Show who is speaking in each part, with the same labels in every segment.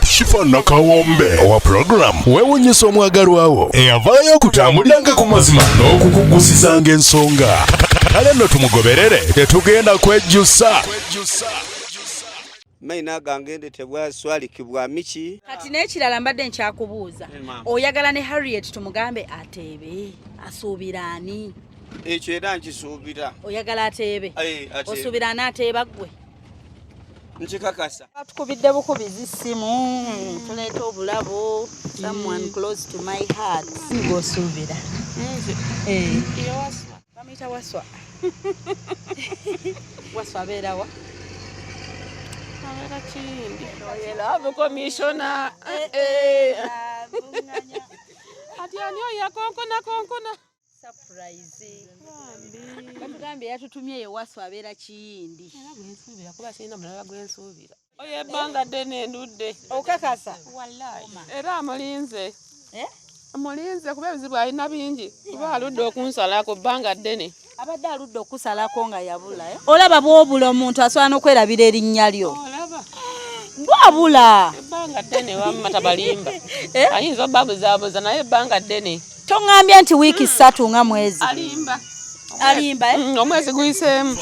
Speaker 1: Shifa nakawombe owa program Byewunyisa omwagalwawo eyavaayo okutambuliranga ku mazima n'okukugusizanga ensonga. Kale nno tumugoberere tetugenda kwejjusa.
Speaker 2: Maina gangende tebwa Swaliki bwa michi.
Speaker 3: Kati n'ekirala mbadde nkyakubuuza. Oyagala ne Harriet tumugambe ateebe asuubirani.
Speaker 2: Ekyo era nkisuubira.
Speaker 3: Oyagala ateebe. Osuubira n'ateeba gwe.
Speaker 2: Nkikakasa.
Speaker 3: Tukubidde bukubizi simu. Tuleeta obulabo. Someone close to my heart. Ng'osuubira. Iyo Wasswa. Bamuyita Wasswa. Wasswa abeera wa?
Speaker 4: Abeera Kindi. Oyera commissioner. Ati ani oyo konkona.
Speaker 3: Surprise. Bambi yatutumye ye Wasswa abeera Kindi.
Speaker 4: Era gwensuubira kuba sina mulala gwensuubira. Oyo ebbanga ddene ndudde.
Speaker 3: Okakasa.
Speaker 4: Wallahi. Era amulinze. Amulinze kuba ebizibu alina bingi. Kuba aludde okunsalako bbanga ddene.
Speaker 3: Abadde aludde okusalako nga yabula. Olaba bw'obula omuntu asobola n'okwerabira erinnya lyo.
Speaker 4: Olaba.
Speaker 3: Bw'abula.
Speaker 4: Ebbanga ddene wamma tabalimba. Ayinza obbabuzaabuza naye ebbanga ddene.
Speaker 3: Tongambye nti wiiki 3 nga mwezi. Alimba
Speaker 4: omwezi guyiseemu.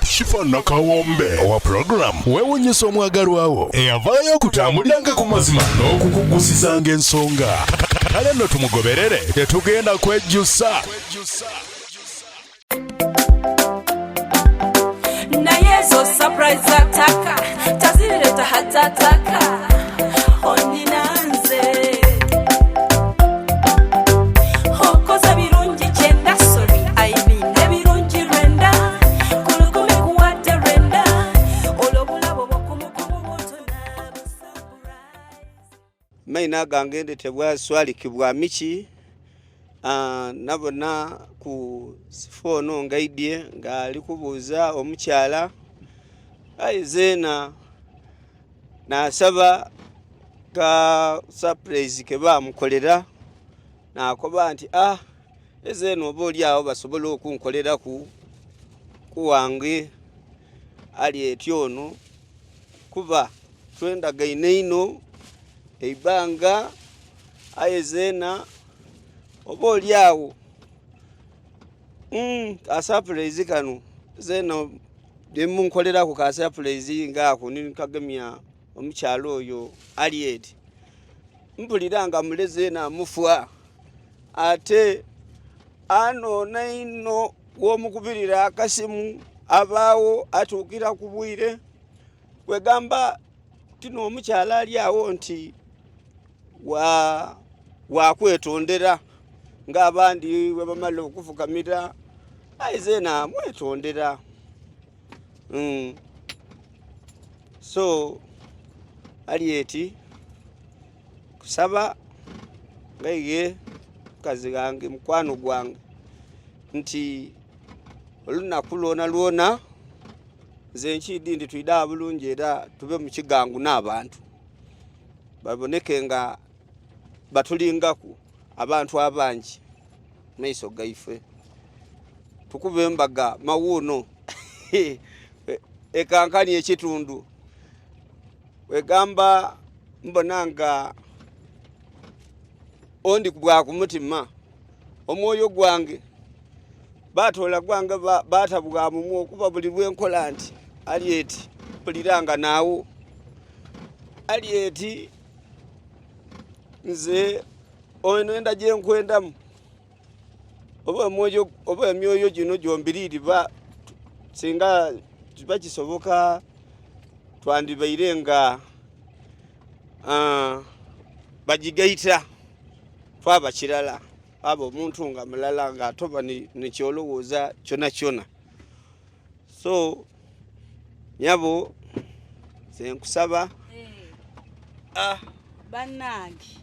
Speaker 1: Shifa nakawombe owa program Byewunyisa omwagalwawo eyavaayo okutambuliranga ku mazima n'okukugusizanga ensonga. Kale nno tumugoberere tetugenda kwejjusa.
Speaker 5: Naye zo surprise ataka tazireta hatataka oninanze hokoza birungi kyenda sorry I mean ebirungi rwenda kulukumi kuwate rwenda olobulabo bokumukumu botona surprise.
Speaker 2: Maina gangende tebwa Swaliki bwa michi. Nabona ku sifono ngaidye ngali kubuuza omukyala aizena nasaba ka surprise ke bamukolera nakoba nti ezena oba oli awo basobola okunkolera kuwange ali etyono kuba twendagaine ino eibanga aizena oba oli awo surprise kano zeno demunkolerako ka surprise ngako nikagemya omukyalo oyo Aliet mpuliranga muleze na mufwa ate anona ino womukubirira akasimu abaawo atukira kubwire kwegamba tino omukyala ali awo nti wakwetondera ng'abandi webamala okufukamira aizena mwetondera. So Aliet kusaba ngaiye kazi gange mukwano gwange nti olunaku lwona nze nkidi ndi twida bulungi era tube mu kigangu n'abantu baboneke nga batulingaku abantu abangi maiso gaife tukube embaga mawuno ekankani ekitundu wegamba mbonanga ondi kubwa ku mutima omwoyo gwange batola gwange batabwa mu kuba buli lwenkola nti Aliet puliranga naawo Aliet nze ono enda je nkwendamu oba emyoyo gino gyombiriri singa bakisoboka twandibaire nga bagigaita twaba kirala abo omuntu nga mulala nga atoba nikyolowooza kyona. So nyabo senkusaba
Speaker 3: Bannange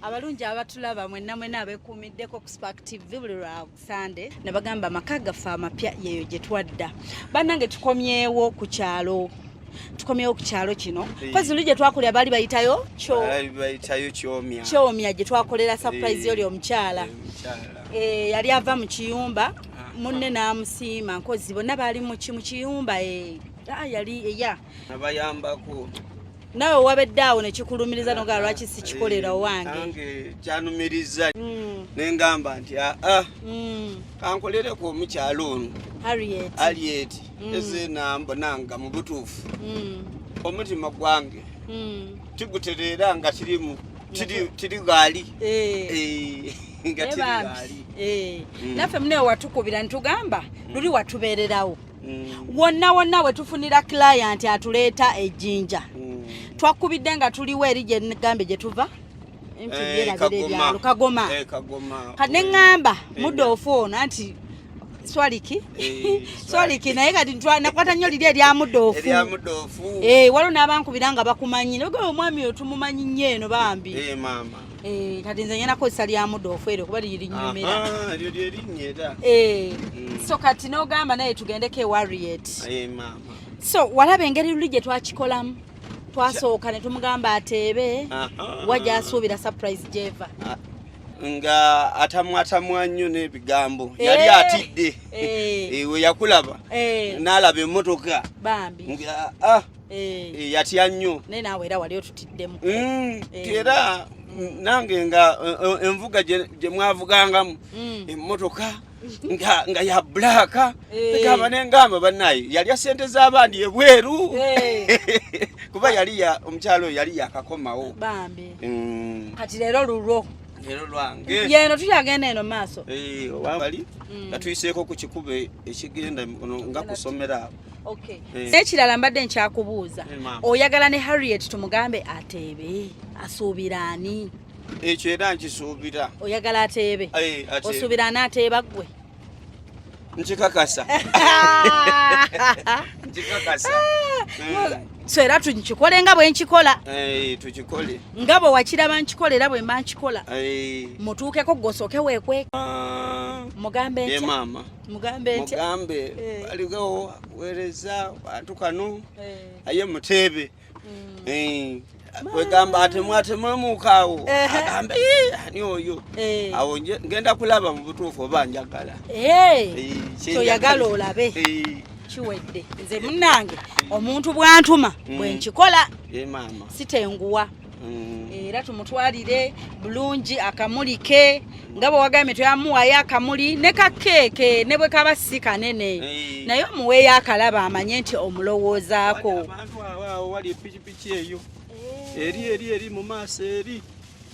Speaker 3: abalungi abatulaba mwenna abekuumiddeko ku Spark TV buli lwa Sunday ne bagamba amaka gaffe amapya yeyo gye twadda. Bannange tukomyewo ku kyalo kino kozi luje twakulya bali bayitayo kyomya gye twakolera surprise yoli omukyala yali ava mu kiyumba munne n'amusiima nkozi bonna bali mu kiyumba yali
Speaker 2: nabayambako
Speaker 3: nawe wabeddawo ne kikulumiriza noga lwaki sikikolera wange
Speaker 2: nange kyanumiriza nengamba nti kankolereko omukyalo ono Harriet eze namba mu butuufu omutima gwange tiguterera nga tiri gaali nga tiri gaali
Speaker 3: naffe mune watukubira ntugamba luli watubeererawo wonna we tufunira client atuleeta ejjinja twakubidde nga tuliwo eri gye gambe gye tuva Kagoma kati neŋŋamba mudoofu ono anti Swaliki naye kati nakwata nnyo liri erya mudoofu waliwo n'abankubira nga bakumanyi nogaba omwami oyo tumumanyi nnyo eno Bambi kati nze ngenda kozesa lya mudoofu eryo kuba lirinyumira so kati n'ogamba naye tugendeko e Harriet so walaba engeri luli gye twakikolamu twasooka ne tumugamba ateebe wajja asuubira surprise jeva
Speaker 2: nga atamwa nnyo n'ebigambo yali atidde we yakulaba n'alaba emmotoka
Speaker 3: Bambi
Speaker 2: nga yatya nnyo
Speaker 3: naye naawe era wali otutiddemu
Speaker 2: era nange nga envuga gye mwavugangamu emmotoka nga ya black tegamba nengamba bannaye yali ya sente z'abandi ebweru kuba yali omukyalo yali yakakomawo
Speaker 3: Bambi kati leero lulwo
Speaker 2: lwange
Speaker 3: yeno tukyagenda eno maaso
Speaker 2: wali atuyiseeko ku kikube ekigenda nga kusomera
Speaker 3: okay ekirala mbadde nkyakubuuza oyagala ne Harriet tumugambe ateebe asuubira ani
Speaker 2: ekyo era nkisuubira
Speaker 3: oyagala ateebe osuubira ani ateeba ggwe
Speaker 2: nkikakasa
Speaker 3: so era tukikole nga bwe nkikola
Speaker 2: tukikole
Speaker 3: nga bwe wakiraba nkikola era bwe mba nkikola mutuukeko gosooke weekwe mugambe ntya
Speaker 2: mama
Speaker 3: mugambe ntya
Speaker 2: mugambe baliwo weereza bantu kano aye muteebe wegamba atemwemukaawo agambe ani oyo awo ngenda kulaba mu butuufu oba njagala
Speaker 3: kyoyagala olabe kiwedde nze munnange omuntu bwantuma bwe nkikola sitenguwa era tumutwalire bulungi akamulike nga bwe wagambye twamuwayo akamuli ne kakeeke ne bwe kaba si kanene naye omuweeyo akalaba amanye nti omulowoozaako
Speaker 2: abantu awo wali epikipiki eyo eri mu maaso eri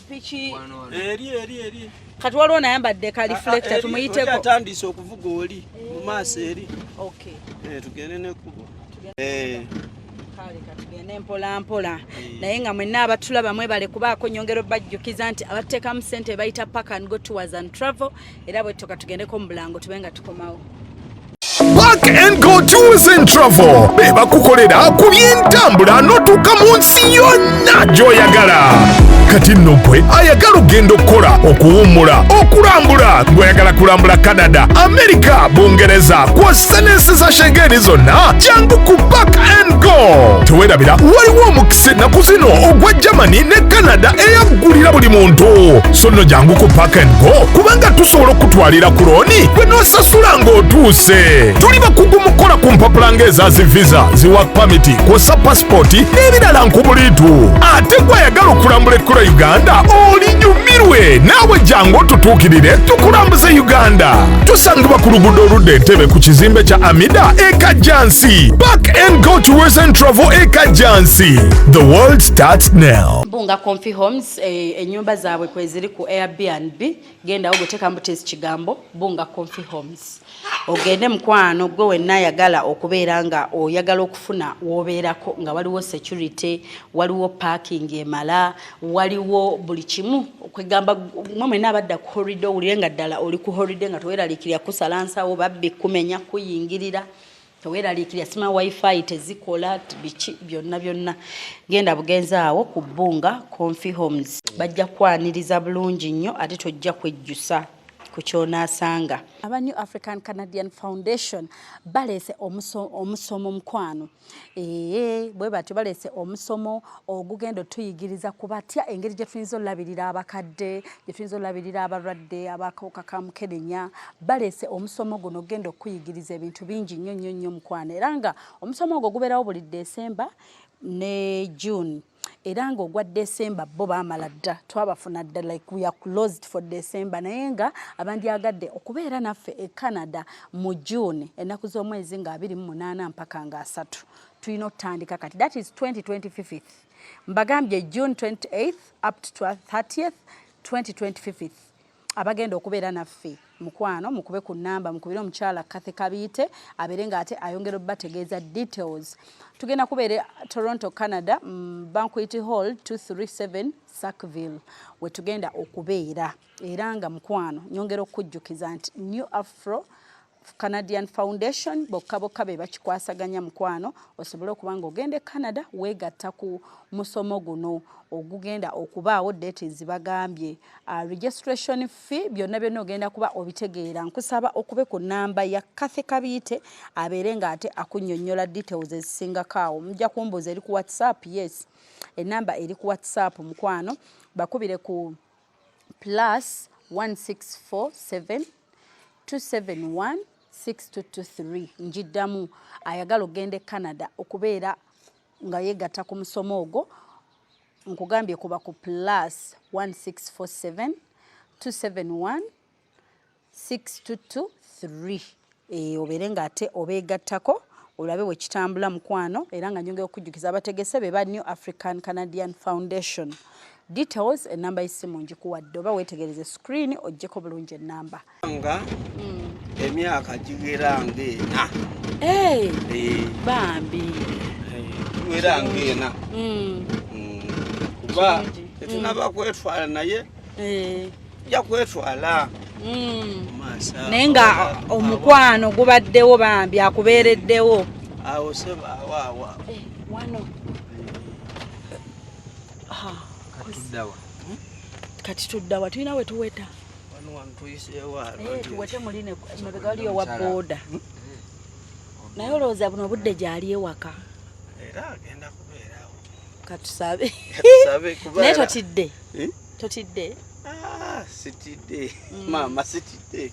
Speaker 3: piki
Speaker 2: eri
Speaker 3: kati waliwo nayambadde ka reflector tumuyiteko
Speaker 2: atandise okuvuga oli mu maaso eri tugende nekubo
Speaker 3: tugende mpola naye nga mwenna abatulaba mwebale kubaako nyongero bajjukiza nti abateekamu ssente bayita Park and Go Tours and Travel era bwe tutoka tugendeko mu bulango tube nga tukomawo
Speaker 1: Park and Go Tours and Travel beba kukolera ku by'entambula n'otuuka mu nsi yonna gy'oyagala kati nno gwe ayagala ogenda okukola okuwummula okulambula ng'oyagala kulambula Canada, America, Bungereza kw'ossa n'ensi za Schengeni zonna jangu ku Park and Go teweerabira waliwo omukisa ennaku zino ogwa Germany ne Canada eyaggulira buli muntu so nno jangu ku Park and Go kubanga tusobola okutwalira ku looni gwe n'osasula ng'otuuse tuli bakugu mu kukola ku mpapula ng'eza visa zi work permit kw'ossa passport n'ebirala nkubuliitu ate gw'ayagala okulambula ekkula Uganda olinyumirwe naawe jangu otutuukirire tukulambuze Uganda tusangibwa ku luguudo oludda Entebbe ku kizimbe kya Amida Ekajjansi Park and Go Tours and Travel Ekajjansi the world starts now.
Speaker 3: Bunga Comfy Homes ennyumba zaabwe kweziri ku Airbnb gendawo guteka mbutezi kigambo Bunga Comfy Homes ogende mukwano gwe wenna ayagala okubeera nga oyagala okufuna w'obeerako nga waliwo security waliwo parking emala waliwo buli kimu okwegamba mwenna abadda ku holiday owulire nga ddala oli ku holiday nga teweeraliikirira kusala nsawo babbi kumenya kuyingirira teweeraliikirira sima wifi tezikola biki byonna genda bugenzi awo ku Bunga Comfy Homes bajja kwaniriza bulungi nnyo ate tojja kwejjusa kukyonasanga aba New African Canadian Foundation balese omusomo mukwano bwe batyo balese omusomo ogugendo tuyigiriza kubatya engeri gye tuyinza olabirira abakadde gye tuyinza olabirira abalwadde abakawuka ka mukenenya balese omusomo guno ogenda okuyigiriza ebintu bingi nnyo mukwano era nga omusomo ogwo gubeerawo buli December ne June. Era ng'ogwa December bo baamala dda twabafuna dda like we are closed for December naye nga abandyagadde okubeera naffe e Canada mu June ennaku z'omwezi nga 28 mpaka nga 3 tulina okutandika kati that is 2025 mbagambye June 28th up to 30th 2025 abagenda okubeera naffe mukwano mukube ku namba mukubire omukyala Kathe Kabiite abeere nga ate ayongera obbategeeza details tugenda kubeera Toronto Canada Banquet Hall 237 Sackville we tugenda okubeera era nga mukwano nyongera okujjukiza nti New Afro Canadian Foundation bokka be bakikwasaganya mukwano osobole okuba nga ogende Canada weegatta ku musomo guno ogugenda okubaawo details bagambye registration fee byonna ogenda kuba obitegeera nkusaba okube ku namba ya Kathe Kabiite abeere nga ate akunnyonnyola details ezisingakaawo mujja kumbuuza eri ku WhatsApp yes enamba eri ku WhatsApp mukwano bakubire ku +1647 271 6223 njiddamu ayagala ogende Canada okubeera nga yegatta ku musomo ogwo nkugambye kuba ku +1647 271 6223 obeere nga ate obeegattako olabe we kitambula mukwano era nga nyongera okujjukiza abategese be ba New African Canadian Foundation details enamba y'essimu njikuwadde oba weetegereze screen ojjeko bulungi ennamba
Speaker 2: nga emyaka gigera ng'ena
Speaker 3: Bambi
Speaker 2: giwera ng'ena kuba tetunaba kwetwala naye ja kwetwala
Speaker 3: naye nga omukwano gubaddewo Bambi akubeereddewo
Speaker 2: awo sebaawawa
Speaker 3: wano kati tuddawa tulina we tuweta tuwete muline emabega waliyo wa booda naye olowooza buno obudde gyali ewaka
Speaker 2: era agenda kubeerawo
Speaker 3: katusabe naye totidde
Speaker 2: sitidde maama sitidde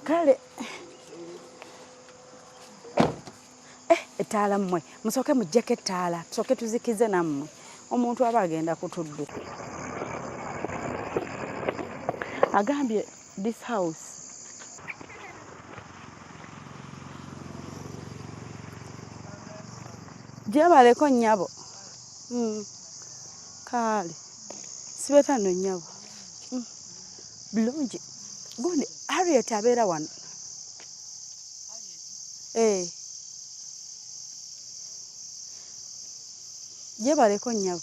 Speaker 3: kale ettaala mmwe musooke muggyeko ettaala tusooke tuzikize nammwe omuntu aba agenda kutudduka agambye this house gyebaleko nnyabo kale sibetano nnyabo bulungi gundi Harriet abeera wano gyebaleko nnyabo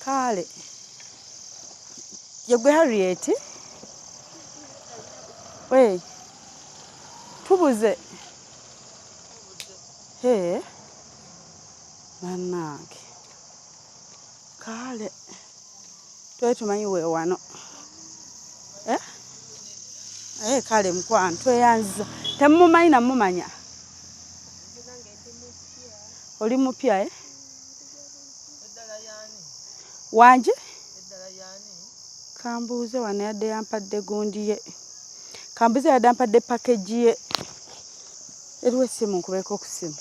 Speaker 3: kale yegwe Harriet tubuze bannange kale twali tumanyi we wano kale mukwano tweyanziza temumumanyi namumanya oli mupya wanje kambuuze wano yadde yampadde gundi ye kambuuze yadde yampadde package ye eriwo essimu nkubeko ku ssimu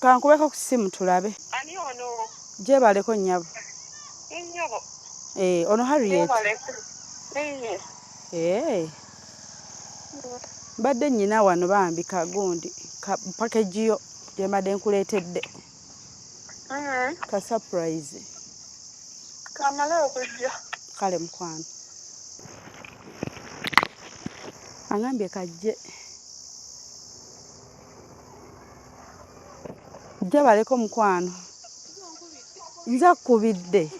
Speaker 3: kankubeko ku ssimu tulabe
Speaker 6: ani ono
Speaker 3: gyebaleko nnyabo ono Harriet mbadde nnyina wano Bambi kagundi package yo gyembadde nkuleetedde ka surprise
Speaker 6: kamale okujja
Speaker 3: kale mukwano angambye kajje gyebaleko mukwano nze akkubidde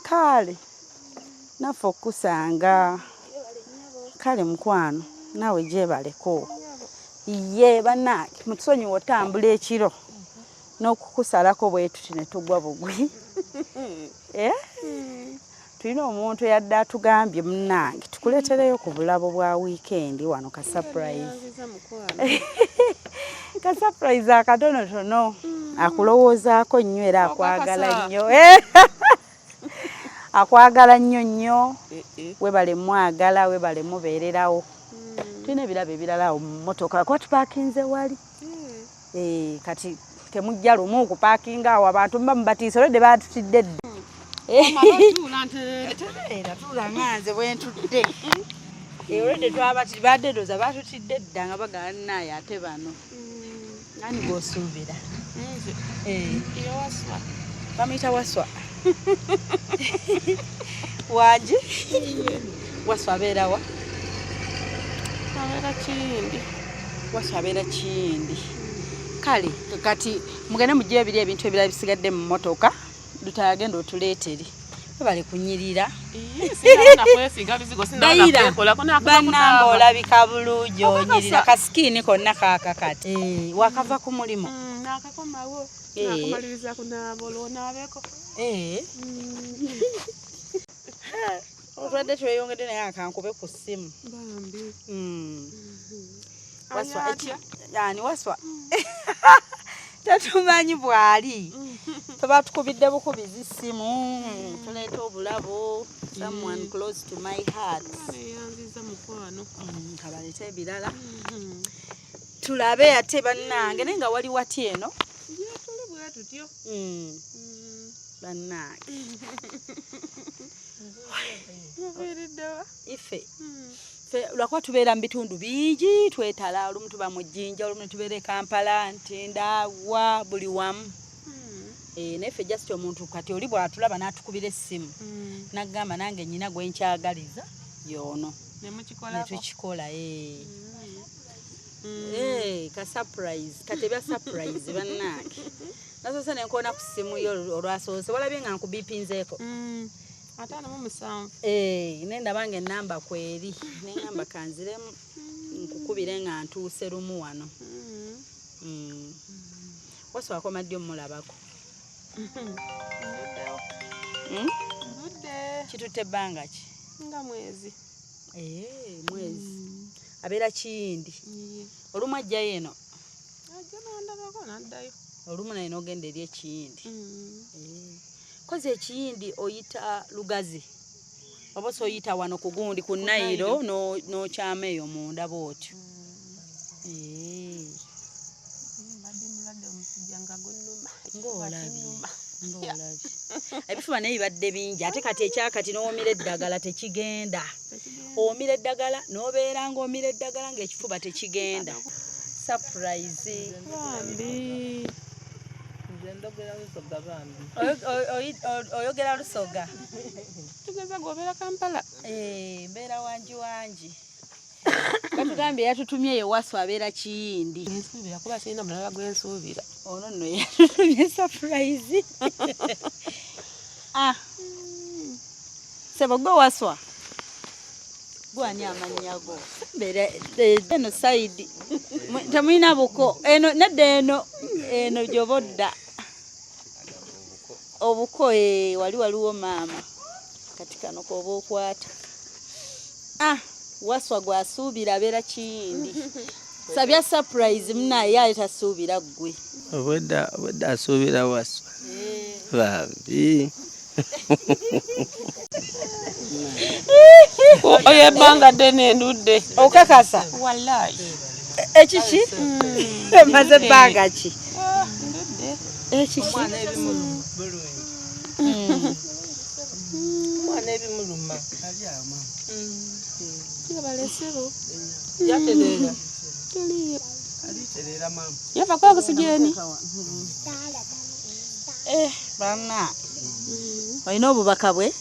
Speaker 3: kale naffe okusanga kale mukwano naawe gyebaleko ye bannange mutusonyiwa otambula ekiro n'okukusalako bwe tuti ne tugwa bugwi tulina omuntu yadde atugambye munnange tukuleetereyo ku bulabo bwa wiikendi wano ka surprise ka surprise akatonotono akulowoozaako nnyo era akwagala nnyo akwagala nnyo webale mwagala webale mubeererawo tulina ebirabo ebirala awo mu mmotoka kuba tupaakinze wali kati temujja lumu okupaakinga awo abantu muba mubatiisa olwedde baatutidde dda era tuula nganze bwe ntudde olwedde badde dooza baatutidde dda nga bagala naaye ate bano ani gw'osuubira bamuyita Wasswa wangi Wasswa abeera wa Wasswa abeera Kiyindi kale kati mugende mugire ebiri ebintu ebirala bisigadde mu mmotoka tutagenda otuleetere bale kunyirira bananga olabika bulungi onyirira kasikini konna kaakakati wakava ku mulimu
Speaker 4: nakakomawo nakumaliriza kunaaba olwonaabeko
Speaker 3: otwadde tweyongedde naye akankube ku ssimu
Speaker 4: Bambi
Speaker 3: yani Wasswa tatumanyi bwali tebatukubidde bukubizi ssimu tuleeta obulabo someone close to my heart
Speaker 4: yanziza mukwano
Speaker 3: kabaleeta ebirala tulabe ate bannange naye nga wali wati eno
Speaker 4: tuli bwe tutyo
Speaker 3: bannange
Speaker 4: muviiriddewa
Speaker 3: ife lwakuba tubeera mu bitundu bingi twetala olumu tuba mu Jjinja olumu tubeera e Kampala Ntendaawa buli wamu naye ffe just omuntu kati oli bw'atulaba n'atukubira essimu n'agamba nange nnyina gwe nkyagaliza y'ono netukikola ka surprise katebya surprise bannange nasoose ne nkoona ku ssimu yo olwasoose walabye nga nkubipinzeeko
Speaker 4: 57
Speaker 3: nendaba nga ennamba kweri neŋŋamba kanziremu nkukubire nga ntuuse lumu wano Wasswa akoma ddi omulabako kitutte ebbanga ki
Speaker 4: nga mwezi
Speaker 3: abeera Kiyindi olumu ajjayo eno
Speaker 4: nandabako naddayo
Speaker 3: olumu naye n'ogenda eri Ekiyindi kozi Ekiyindi oyita Lugazi oba oyita wano ku gundi ku Nairo n'okyama eyo munda bw'otyo ng'olabye ebifuba naye bibadde bingi ate kati ekyakati n'owomira eddagala tekigenda owomira eddagala n'obeera ng'omira eddagala ng'ekifuba tekigenda surprise
Speaker 4: Bambi
Speaker 3: oyogera Lusoga
Speaker 4: tugeza gwobeera Kampala
Speaker 3: mbeera wangi batugambye yatutumyeyo Wasswa abeera Kiyindi
Speaker 4: nsuubira kuba sirina mulala gwensuubira
Speaker 3: ono nno yatutumye surprise sebo gwe Wasswa gwani amannya go mbeera eno saidi temulina buko eno nedda eno gyoba odda obuko wali waliwo maama kati kano koba okwata Wasswa gwasuubira abeera Kiyindi sabya surprise munaye ale tasuubira ggwe
Speaker 7: obwedda asuubira Wasswa Bambi
Speaker 4: oyo ebbanga ddene endudde
Speaker 3: okakasa
Speaker 4: wallahi
Speaker 3: ekiki maze ebbanga ki ekiki
Speaker 7: mwana ebimuluma
Speaker 4: yabalesebo
Speaker 7: yaterera
Speaker 4: yava kwa kusigeni
Speaker 3: bana olina obubaka bwe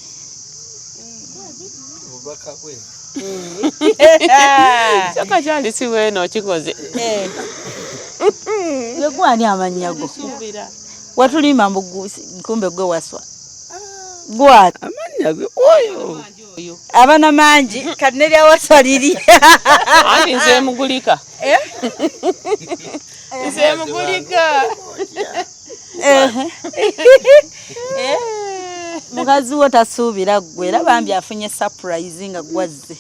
Speaker 4: kyokka kyali si weeno kikoze
Speaker 3: gwani amannya go watulima kumbe gwe Wasswa gwani
Speaker 7: amannya ge oyo
Speaker 3: abana mangi kati nerya Wasswa liri
Speaker 4: anti nze mugulika nze mugulika
Speaker 3: mukazi wo tasuubira ggwe era Bambi afunye surprise nga gwazze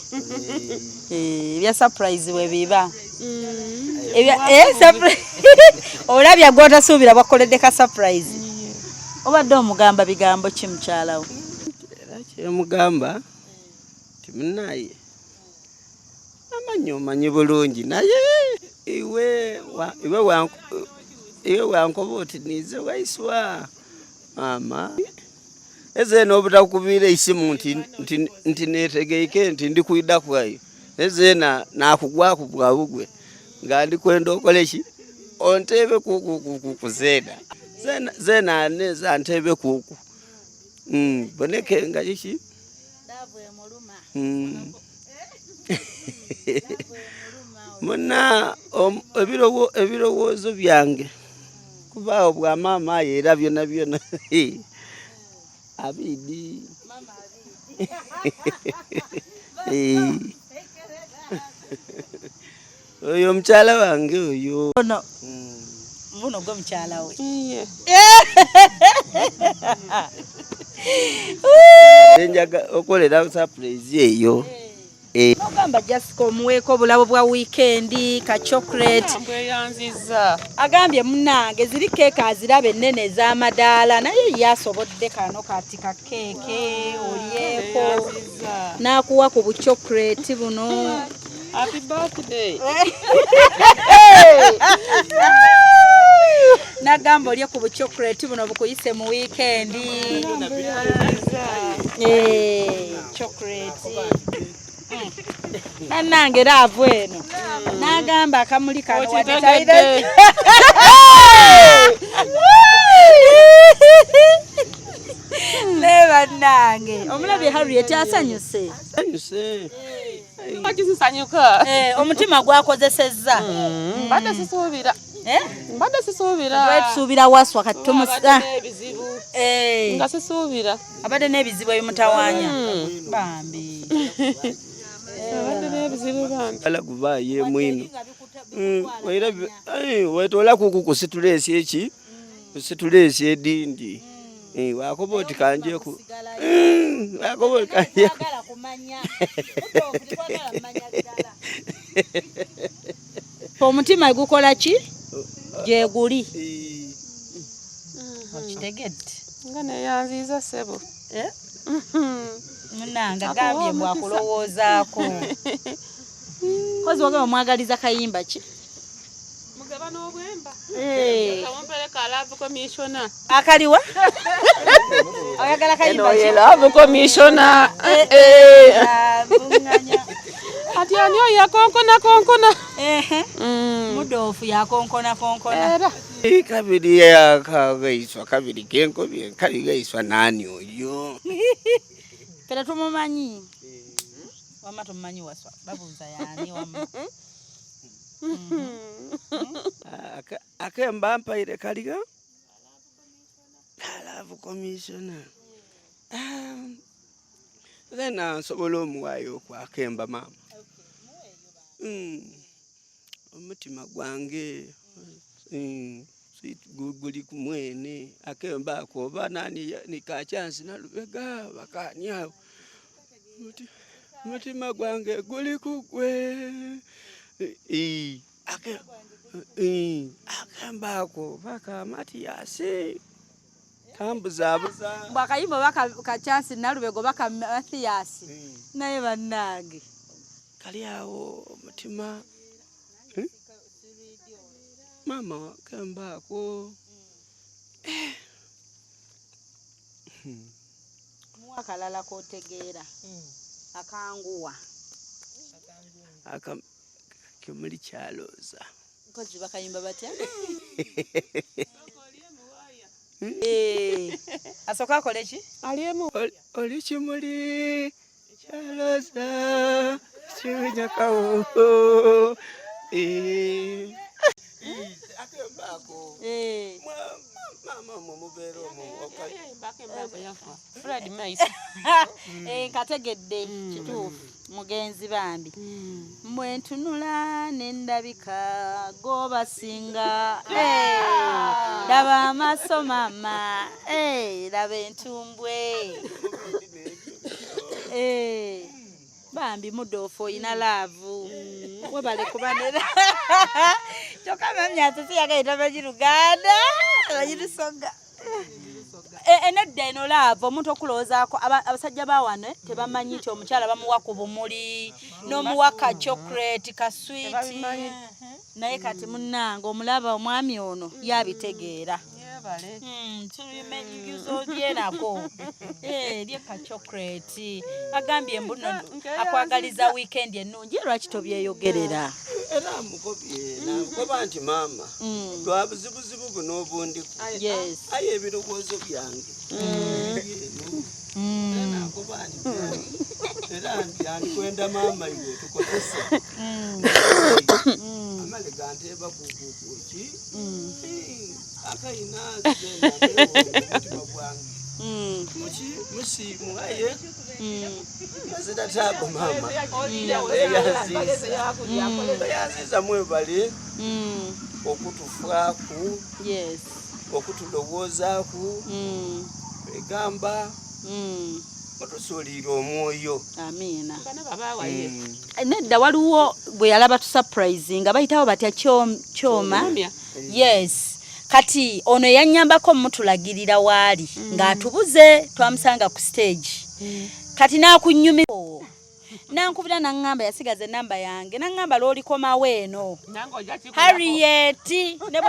Speaker 3: ebya surprise bwe biba olabya gwotasuubira bwakoledde ka surprise obadde omugamba bigambo ki mukyalawo
Speaker 7: yamugamba timunaye amanyi bulungi naye iwe wankoba oti nize Wasswa mama eze n'obutakubira isimu nti netegeike nti ndikuida kwayo eze nakugwaku bwabugwe nga ndikwenda okole ki ontebe kuku zena neza ntebe kuku boneke nga iki muna ebirowoozo byange kubaawo bwa maama era byonna abidi oyo mukyala wange oyo
Speaker 3: buno gwe mukyala we
Speaker 7: enjaga okolera surprise eyo
Speaker 3: ogamba Jessica omuweeko obulabo bwa weekendi ka chocolate
Speaker 4: mbweyanziza
Speaker 3: agambye munange ziri keeke aziraba ennene ez'amadaala naye yasobodde kano kati ka keeke olyeko n'akuwa ku buchocolate buno.
Speaker 4: Happy birthday.
Speaker 3: Nagamba olye ku buchocolate buno bukuyise mu weekend. Chocolate. Nanange ravu eno. Nagamba akamuli kano watetaide. Leva nange. Omulabi Harriet asanyuse.
Speaker 7: Asanyuse.
Speaker 4: Akisanyuka.
Speaker 3: Omutima gwakozesezza.
Speaker 4: Mbadde sisuubira. Mbadde sisuubira.
Speaker 3: Wetusuubira Wasswa katumusa.
Speaker 4: Nga sisuubira.
Speaker 3: Abadde n'ebizibu ebimutawaanya. Bambi.
Speaker 4: Abadde n'ebizibu bambi.
Speaker 7: Ala kuvaye mwino. Wetola kuku kusitulesi eki. Kusitulesi edindi. Wakoboti kanje ku. Wakoboti kanje ku.
Speaker 3: Omutima gukola ki? Je guli. Okitegedde.
Speaker 4: Ngane yanziza sebo.
Speaker 3: Munanga gambye mwakulowoozaako. Kozi wagamba mwagaliza kayimba ki?
Speaker 4: Mugaba n'obwemba. Kamumpeleka love commissioner.
Speaker 3: Akaliwa? Oyagala kayimba ki?
Speaker 4: Love commissioner. Ati ani oya konkona.
Speaker 3: Mudofu ya konkona.
Speaker 7: Era. Kabiri ya kagaiswa kabiri kenko bye kali gaiswa nani oyo.
Speaker 3: Pera tumumanyi. Wama tumumanyi Wasswa. Babuza yani wama.
Speaker 7: Akemba mpaire kaliga. Love commissioner. Then sobola omuwayo kwa Kemba mama. Omutima gwange guli kumwene Akemba akoba nani nika chance na lubega bakanya mutima gwange guli kugwe Akemba ako baka Matiyasi kambuza
Speaker 3: Bakayimba baka chance na lubego baka Matiyasi naye bannange
Speaker 7: kali awo mutima mama Kemba ako
Speaker 3: mwakalala kotegeera akanguwa
Speaker 7: kimuli kyaloza
Speaker 3: kozi bakayimba batya asoka akole ki
Speaker 4: Aliemu
Speaker 7: oli kimuli kyaloza kinyakawo Akembako mama mumubero
Speaker 4: Fred Mace.
Speaker 3: Kategedde kituufu mugenzi Bambi. Mmwe ntunula n'endabika gobasinga. Laba amaso mama. Laba entumbwe. Bambi mudofu oyina laavu. Webale kubanera. Chokama myatsi yakaita bajiruganda. Bajirusoga. enedda eno laava omuntu okulowoozaako abasajja bawano tebamanyi nti omukyala bamuwa ku bumuli n'omuwa ka chocolate ka sweet naye kati munnange omulaba omwami ono yabitegeera tulye nako lye ka chocolate agambye mbuno akwagaliza weekend ennungi lwaki tobyeyogerera
Speaker 2: era mukobye nakuba nti maama twabuzibuzibu buno obundi aye ebirowoozo byange nakuba nti era nti andikwenda maama iwe tukozesa amale ganteba kukuki akayina zigenda bwange musimu aye mazida tabo mama yaziza mwebale okutufaaku okutulowoozaku egamba otusuulira omwoyo
Speaker 3: amiina nedda waliwo bwe yalaba tusurprise nga bayitawo batya kyoma kati ono yanyambako mutulagirira waali ng'atubuze twamusanga ku stage kati nakunyumira nankubira nangamba yasigaze namba yange nangamba lolikomawo eno Harriet ne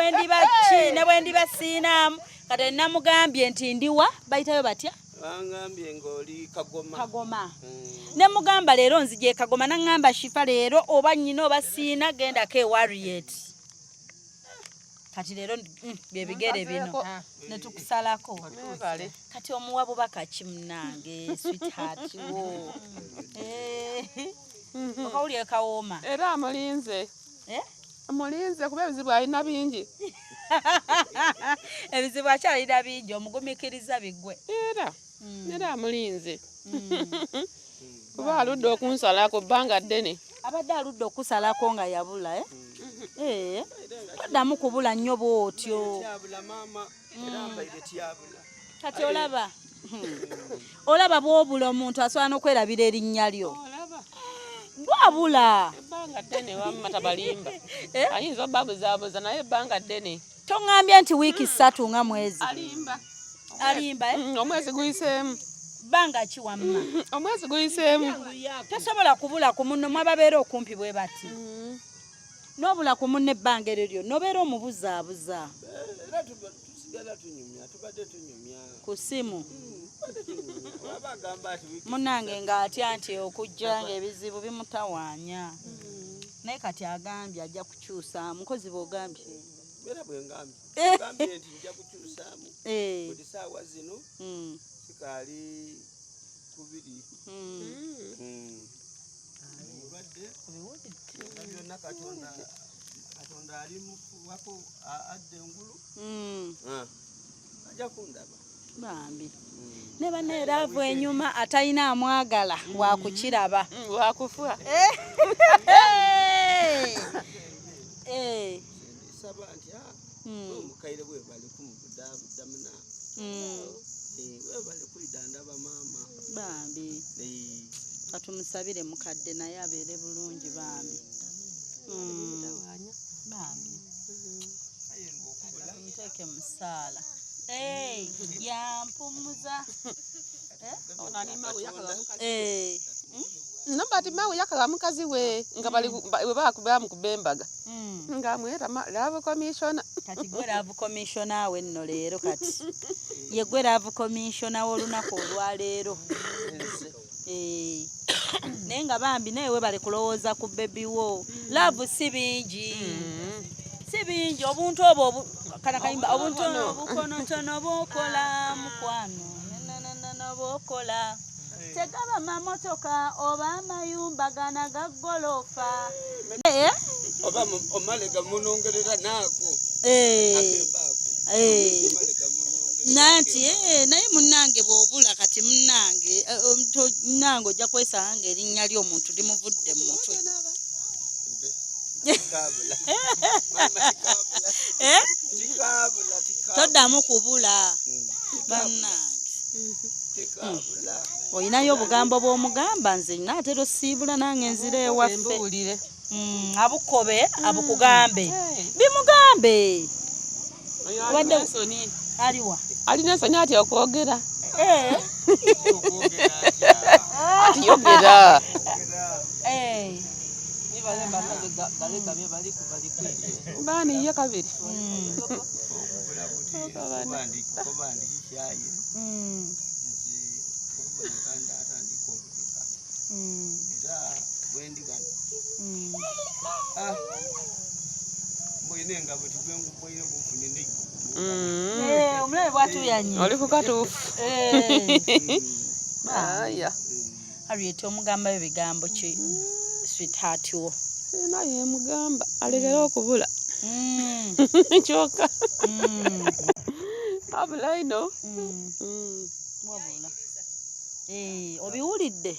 Speaker 3: bwe ndiba siinamu kati namugambye nti ndiwa bayitayo batya
Speaker 2: bangambye ng'oli Kagoma
Speaker 3: ne mugamba leero nzije Kagoma nangamba shifa leero oba nnyina oba siina gendako e Harriet kati leero byebigere bino netukusalako kati omuwa bubaka kimunange sweetheart wo okawulire kawooma
Speaker 4: era amulinze kuba ebizibu alina bingi
Speaker 3: ebizibu akyalina bingi omugumikiriza bigwe
Speaker 4: era amulinze kuba aludde okunsalako bbanga ddene
Speaker 3: abadde aludde okusalako nga yabula toddamu kubula nnyo bw'otyo kati olaba bw'obula omuntu asobola n'okwerabira erinnya lyo gwabula
Speaker 4: ebbanga ddene wamma tabalimba ayinza obabuzaabuza naye ebbanga ddene
Speaker 3: toŋŋambye nti wiiki 3 nga mwezi alimba
Speaker 4: omwezi guyiseemu
Speaker 3: bbanga ki wamma
Speaker 4: omwezi guyiseemu
Speaker 3: tosobola kubula ku munno mwababeera okumpi bwe bati n'obula ku munno ebbanga eryo nobeera omubuzaabuza ku ssimu munnange ng'atya nti okujja ng'ebizibu bimutawaanya naye kati agambye ajja kukyusa mukozi bw'ogambye
Speaker 2: nti nja kukyusaamu buli saawa zino kikaali kubiri mulwadde byonna katonda ali wako adde engulu ajja kundaba
Speaker 3: Bambi ne baneeraavu enyuma atalina amwagala wakukiraba
Speaker 4: wakufa
Speaker 2: saba nti omukaire bwebali kumubudamuna webali kwidandaba maama
Speaker 3: Bambi katumusabire mukadde naye abeere bulungi Bambi Bambi muteke musaala yampumuza
Speaker 4: nobati mawe yakala mukazi we nga bali bakuba embaga nga mwera love commissioner
Speaker 3: kati gwe love commissioner we nno leero kati ye gwe love commissioner w'olunaku olwaleero naye nga Bambi naye bali kulowooza ku bebi wo love si bingi obuntu obwo kanakayimba obuntu obukonotono bwokola mukwano bokola tegaba mamotoka oba amayumba gana gaggolofa
Speaker 2: oba omalega munongerera naako
Speaker 3: nanti naye munnange bw'obula kati munnange munnange ojja kwesanga erinnya ly'omuntu limuvudde mu mutwe toddamu kubula bannange olinayo obugambo bw'omugamba nze naatera osiibula nange nzira ewaffe abukobe abukugambe bimugambe aliwa
Speaker 4: alina ensonyi atya okwogera.
Speaker 3: Ati
Speaker 4: yogera. Bani ye kabiri.
Speaker 3: Omulabe bwatuyanye.
Speaker 4: Oli ku katuufu. Aya.
Speaker 3: Harriet omugamba ebigambo ki sweetheart wo.
Speaker 4: Naye mugamba alekera okubula. Kyokka. Abula ino.
Speaker 3: Wabula. Obiwulidde?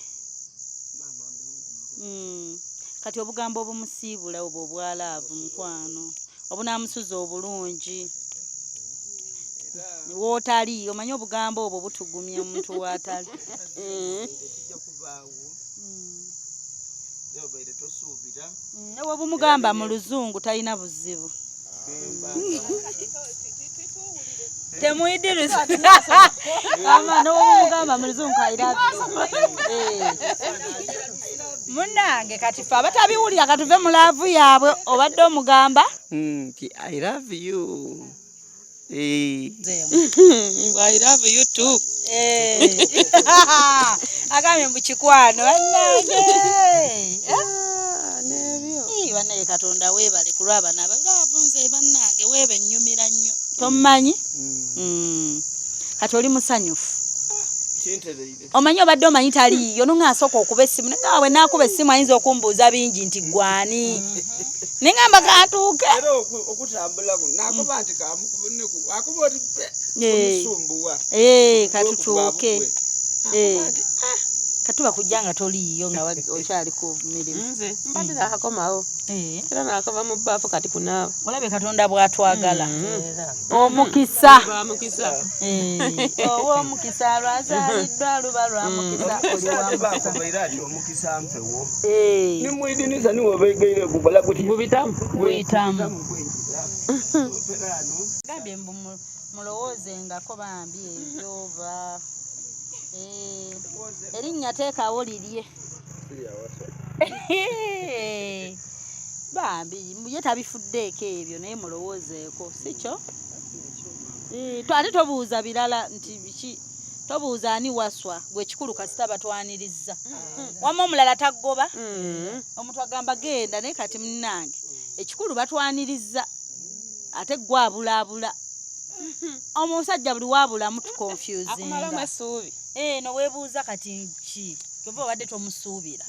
Speaker 3: Kati obugambo obumusiibula obwo obwalaavu mukwano. Obunaamusuza obulungi. Wootali omanyi obugambo obwo butugumya omuntu waatali. Ewe bumugamba mu luzungu talina buzibu. Temuyidiriza. Amana obumugamba mu luzungu kaira. Munange kati fa abatabiwulira katuve mu laavu yaabwe obadde omugamba.
Speaker 7: I love you.
Speaker 4: I love you too.
Speaker 3: Agambye mu kikwano bannange. Bannaye Katonda weebale ku lw'abaana abalaavu nze bannange weebe nnyumira nnyo. Tomumanyi? Kati oli musanyufu. Omanyi obadde omanyi taliiyo nong'asooka okuba essimu naye bwe naakuba essimu ayinza okumbuuza bingi nti gwani. Nengamba kantuuke.
Speaker 2: Era okutambula kuno nakuba nti kamukubuneku akuba oti omusumbuwa.
Speaker 3: Katutuuke. Katuba kujjanga toliiyo nga okyali ku mirimu.
Speaker 4: Nze mbadde nakakomawo. Era nakava mu bbaafu kati kunaaba.
Speaker 3: Olabe Katonda bw'atwagala. Omukisa. Omukisa lwazaaliddwa luba lwa mukisa oli wa mukisa.
Speaker 2: Omukisa mpewo. Ni mwidinisa ni wobegeire kubala kuti
Speaker 3: bubitamu. Gambye mulowozengako bambi ebyo ba. Erinnya teekaawo lirye. Bambi ye tabifuddeeko ebyo naye mulowoozeeko sikyo? Ate tobuuza birala nti biki tobuuza ani Wasswa gwe kikulu kasita batwanirizza. Wamma omulala taggoba omuntu agamba genda naye kati munnange ekikulu batwanirizza ate gwe abulaabula. Omusajja buli waabulamu tukonfyuzinga.
Speaker 4: Akumalamu essuubi.
Speaker 3: No weebuuza kati ki kyova obadde tomusuubira.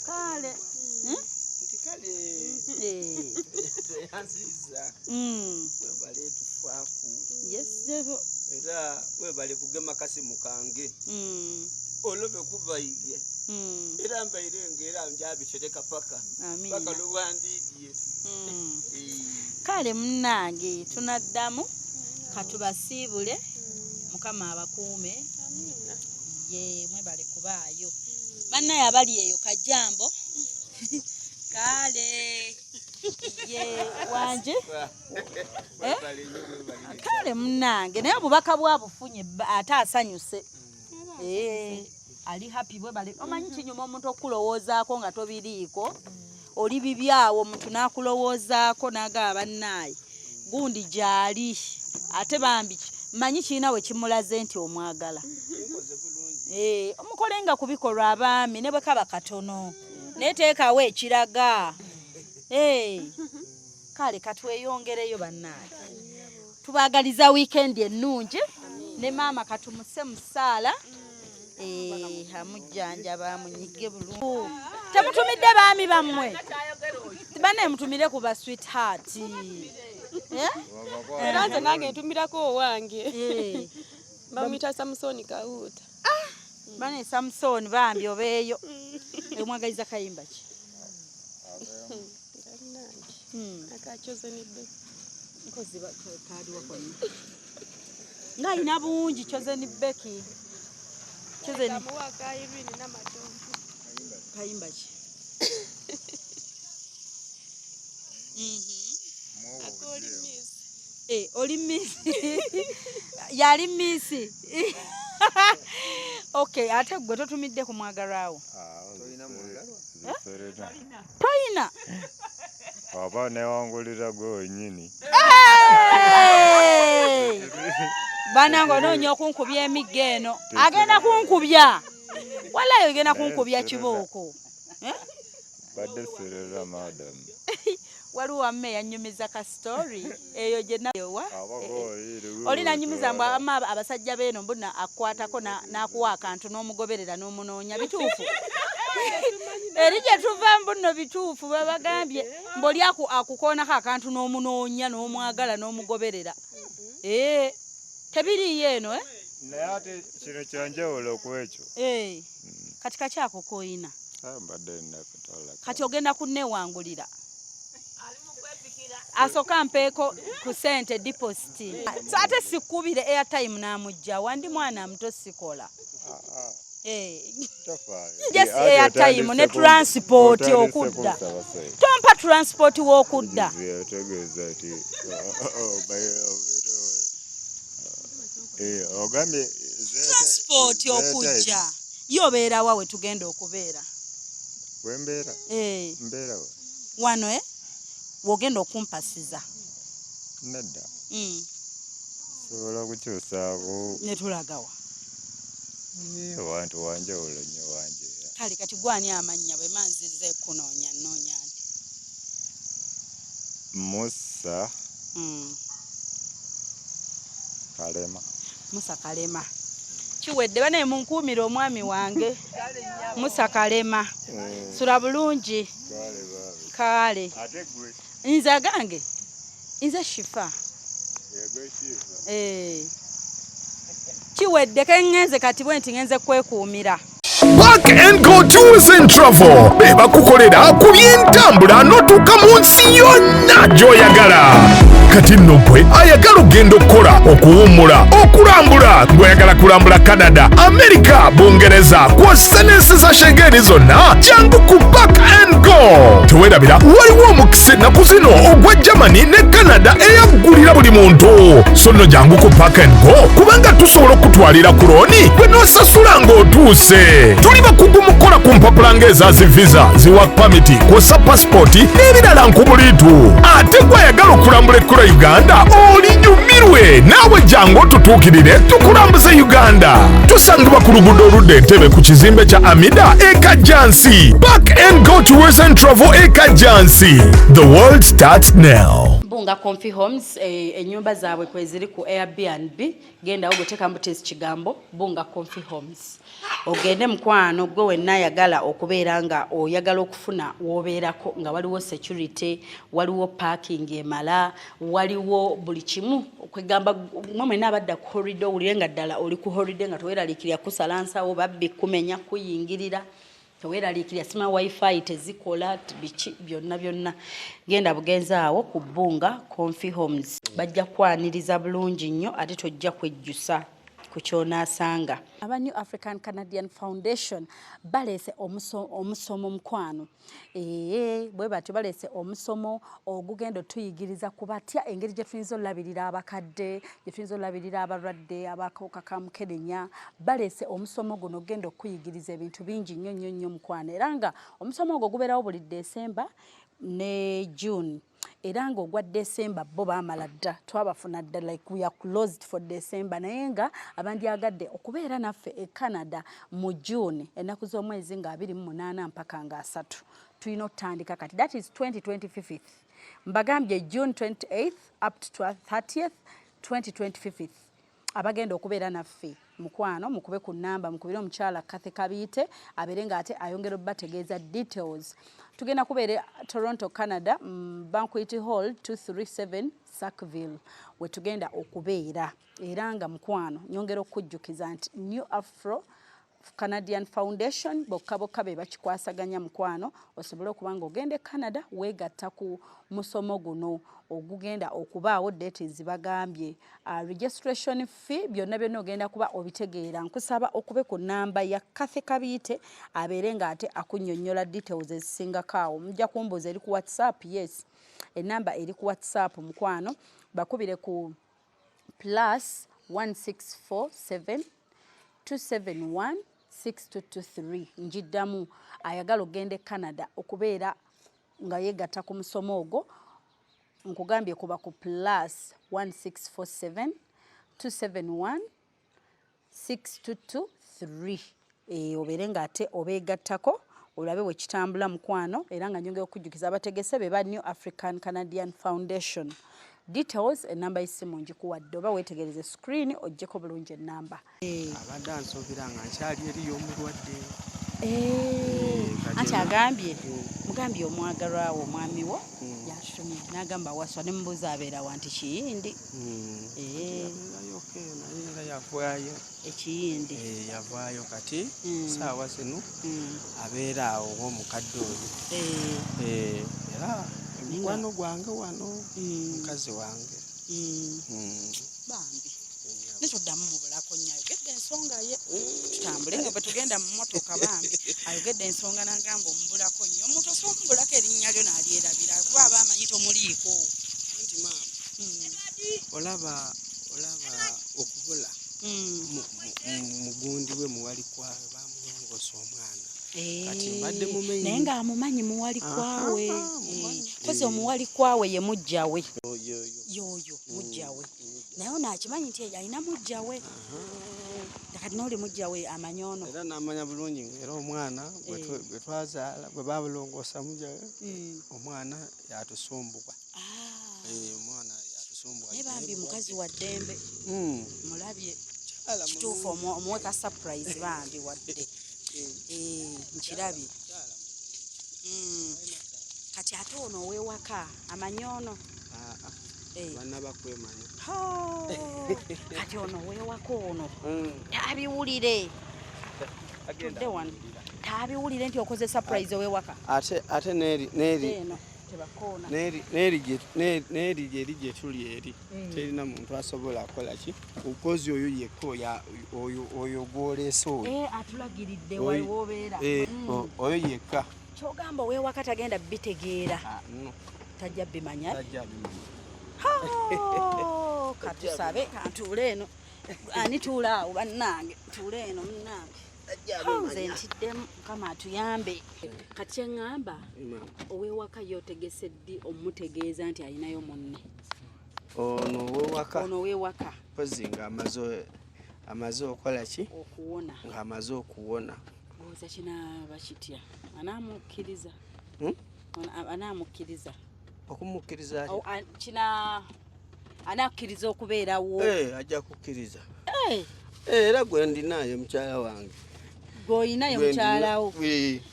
Speaker 3: Kale.
Speaker 2: Webale tufaaku.
Speaker 3: Yes, Devo.
Speaker 2: Era webale kugema kasimu kange. Olobe kubayiye. Era mbaire ngera njabitereka paka. Paka luwandiiye.
Speaker 3: Kale munnange tunaddamu katubasiibule Mukama abakuume. Ye mwebale kubaayo. Bannaye abali eyo kajambo. Kale ye wanje kale munnange naye obubaka bwabufunye ate asanyuse. Ali happy bwebale omanyi kinyuma omuntu okulowoozaako nga tobiriiko oli bibyawo omuntu n'akulowoozaako n'agaba bannaye gundi gyali ate bambi manyi kiina we kimulaze nti omwagala. Omukolenga ku bikolwa abaami ne bwe kaba katono naye teekaawo ekiraga. Kale katweyongereyo bannaye tubaagaliza wiikendi ennungi ne maama katumuse mu ssaala amujjanja bamunyige bulungi. Temutumidde baami bammwe bannaye mutumire ku ba sweetheart.
Speaker 4: Era nze nange ntumirako owange. Bamuyita Samusoni Kawuta.
Speaker 3: Bane Samusoni bambi obeeyo. Omwagaliza kayimba ki?
Speaker 4: Akachoze nibbe.
Speaker 3: Nkozi bakadi wakoni. Ngayina bungi choze nibbeki. Choze ni
Speaker 4: muwaka Irene na matombo.
Speaker 3: Kayimba ki?
Speaker 4: Akoli miss.
Speaker 3: Oli miss. Yali miss. Okay, ate gwe totumidde ku mwagalwawo. Toyina.
Speaker 8: Aba newangulira gwe nyini.
Speaker 3: Banango noonya okunkubya emigga eno. Agenda kunkubya. Walayo agenda kunkubya kibooko.
Speaker 8: Badde serera madam.
Speaker 3: Waliwo amme yanyumiza ka story eyo gye nayowa. Oli nanyumiza mbu abasajja beeno mbona akwatako n'akuwa akantu n'omugoberera n'omunoonya bituufu. Eri gye tuva mbuno bituufu babagambye mboli akukoonako akantu n'omunoonya n'omwagala n'omugoberera. Tebiriyo eno
Speaker 8: naye ate kino kyanjawulo ku ekyo.
Speaker 3: Kati kakyako koyina.
Speaker 8: Mbadde nakutwala.
Speaker 3: Kati ogenda kunnewangulira. Asoka mpeeko ku sente deposit. So ate sikubire airtime n'amujja wandi mwana muto sikola. Just airtime ne transport okudda. Tompa transport w'okudda. Transport okujja. Yobeera wa we tugenda okubeera.
Speaker 8: Wembeera? Mbeera wa?
Speaker 3: Wano wogenda okumpasiza.
Speaker 8: Nedda. Sobola kukyusaako.
Speaker 3: Ne tulagawa.
Speaker 8: Wantu wanjawulo nnyo wanje.
Speaker 3: Kale kati gwani amannya bwe manzirize kunoonya nnoonya.
Speaker 8: Musa. Kalema.
Speaker 3: Musa Kalema. Kiwedde bane munkuumire omwami wange. Musa Kalema. Sula bulungi. Kale.
Speaker 8: Ate gwe.
Speaker 3: Nze gange. Nze Shifa.
Speaker 8: Yegwe Shifa.
Speaker 3: Kiwedde ke ngenze kati bwe nti ngenze kwekuumira.
Speaker 1: Park and Go Tours and Travel beba kukolera ku by'entambula n'otuuka mu nsi yonna gy'oyagala. Kati nno ggwe ayagala ogenda okukola okuwummula okulambula ng'oyagala kulambula Canada, America, Bungereza kw'ossa n'ensi za Schengeni zonna jangu ku Park and Go. Teweerabira waliwo omukisa ennaku zino ogwa Germany ne Canada eyaggulira buli muntu. So nno jangu ku Park and Go kubanga tusobola okutwalira ku looni gwe n'osasula ng'otuuse. Tuli bakugu mu kukola ku mpapula ng'eza zi visa, zi work permit, kw'ossa passport n'ebirala nkumuliitu. Ate gw'ayagala okulambula ekkula Uganda olinyumirwe naawe jangu otutuukirire tukulambuze Uganda. Tusangibwa ku luguudo oludda Entebbe ku kizimbe kya Amida Ekajjansi. Park and Go Tours and Travel Ekajjansi. The world starts now.
Speaker 3: Bunga Comfy Homes ennyumba zaabwe kwe ziri ku Airbnb gendawo guteka mbutezi kigambo Bunga Comfy Homes. Ogende mukwano gwe wenna ayagala okubeera nga oyagala okufuna w'obeerako nga waliwo security, waliwo parking emala, waliwo buli kimu okwegamba mwenna abadda ku holiday owulire nga ddala oli ku holiday nga teweeraliikirira kusala nsawo babbi kumenya kuyingirira. Teweeraliikirira sima wifi tezikola biki byonna genda bugenza awo ku Bunga Comfy Homes. Bajja kwaniriza bulungi nnyo ate tojja kwejjusa ku kyonaasanga. Aba New African Canadian Foundation balese omusomo mukwano. Bwe batyo balese omusomo ogugenda tuyigiriza ku batya engeri gye tuyinza olabirira abakadde, gye tuyinza olabirira abalwadde abakawuka ka mukenenya. Balese omusomo guno ogenda okuyigiriza ebintu bingi nnyo mukwano. Era nga omusomo ogwo gubeerawo buli December ne June. Era nga ogwa December bo baamala dda twabafuna dda like we are closed for December naye nga abandyagadde okubeera naffe e Canada mu June ennaku z'omwezi nga 28 mpaka nga 3 tulina otandika kati that is 2025 mbagambye June 28th up to 30th 2025 abagenda okubeera naffe mukwano mukube ku namba mukubire omukyala Kathe Kabiite abeere nga ate ayongera bategeeza details. Tugenda kubeera Toronto, Canada, Banquet Hall 237 Sackville we tugenda okubeera era nga mukwano nyongera okujjukiza nti New Afro Canadian Foundation bokka be bakikwasaganya mukwano osobole okuba nga ogende Canada weegatta ku musomo guno ogugenda okubaawo dates bagambye registration fee byonna ogenda kuba obitegeera nkusaba okube ku namba ya Kathe Kabiite abeere nga ate akunnyonnyola details ezisingako awo mujja kumbuuza eri ku WhatsApp yes enamba eri ku WhatsApp mukwano bakubire ku +1647 271 6223 njiddamu ayagala ogende Canada okubeera nga yeegatta ku musomo ogwo nkugambye kuba ku +1647 271 6223 obeere nga ate obeegattako olabe bwe kitambula mukwano era nga nyongera okujjukiza abategese be ba New African Canadian Foundation details enamba y'essimu njikuwadde oba weetegereze screen oggyeko bulungi ennamba.
Speaker 7: Abadde ansoobera nga nkyali eri y'omulwadde.
Speaker 3: Anti agambye mugambye omwagalwa wo omwami wo yatutumye n'agamba Wasswa ne mubuuza abeera wa nti kiyindi.
Speaker 7: Naye yavaayo
Speaker 3: ekiyindi
Speaker 7: yavaayo kati saawa zino abeera awo ng'omukadde oyo era mukwano gwange wano mukazi wange Bambi netuddamu mu bulako nnyo ayogedde ensonga ye tutambule nga bwe tugenda mu mmotoka Bambi ayogedde ensonga n'agamba omubulako nnyo omuntu osobola omubulako erinnya lyo n'alyerabira kuba aba amanyi tomuliiko anti maama olaba okubula mugundi we muwali kwawe bamulongoosa omwana kati mbadde mumenyi
Speaker 3: naye ng'amumanyi muwali kwawe kozi omuwali kwawe ye mujjawe yoyo mujjawe naye ono akimanyi nti alina mujjawe kati n'oli mujjawe amanyi ono
Speaker 7: era n'amanya bulungi era omwana bwe twazaala bwe babulongoosa mujjawe omwana yatusumbugwa omwana yatusumbugwa
Speaker 3: naye Bambi mukazi wa ddembe mulabye kituufu omuweka surprise Bambi wadde nkirabye kati ate ono ow'ewaka amanyi ono
Speaker 7: bana bakwemanya
Speaker 3: kati ono ow'ewaka ono tabiwulire tudde wano tabiwulire nti okoze surprise ow'ewaka
Speaker 7: ate n'eri
Speaker 3: eno tebakoona
Speaker 7: n'eri eri gye tuli eri terina muntu asobola akola ki ukozi oyo yekka oyo gwoleese oyo
Speaker 3: atulagiridde waliwo obeera
Speaker 7: oyo yekka
Speaker 3: kyogamba ow'ewaka tagenda bitegeera tajja bimanya katusabe kantuule eno ani tuula awo bannange tuule eno munnange nze ntiddemu mukama atuyambe kati eŋŋamba ow'ewaka yotegese ddi omutegeeza nti alinayo munne
Speaker 7: ono
Speaker 3: ow'ewaka
Speaker 7: pozi nga amaze okukola ki
Speaker 3: okuwona
Speaker 7: ng'amaze okuwona
Speaker 3: oza kinaaba kitya anaamukkiriza anaamukkiriza
Speaker 7: okumukkiriza
Speaker 3: kina anakkiriza okubeerawo
Speaker 7: ajja kukkiriza era gwe ndinaye mukyala wange
Speaker 3: gw'olinaye mukyalawo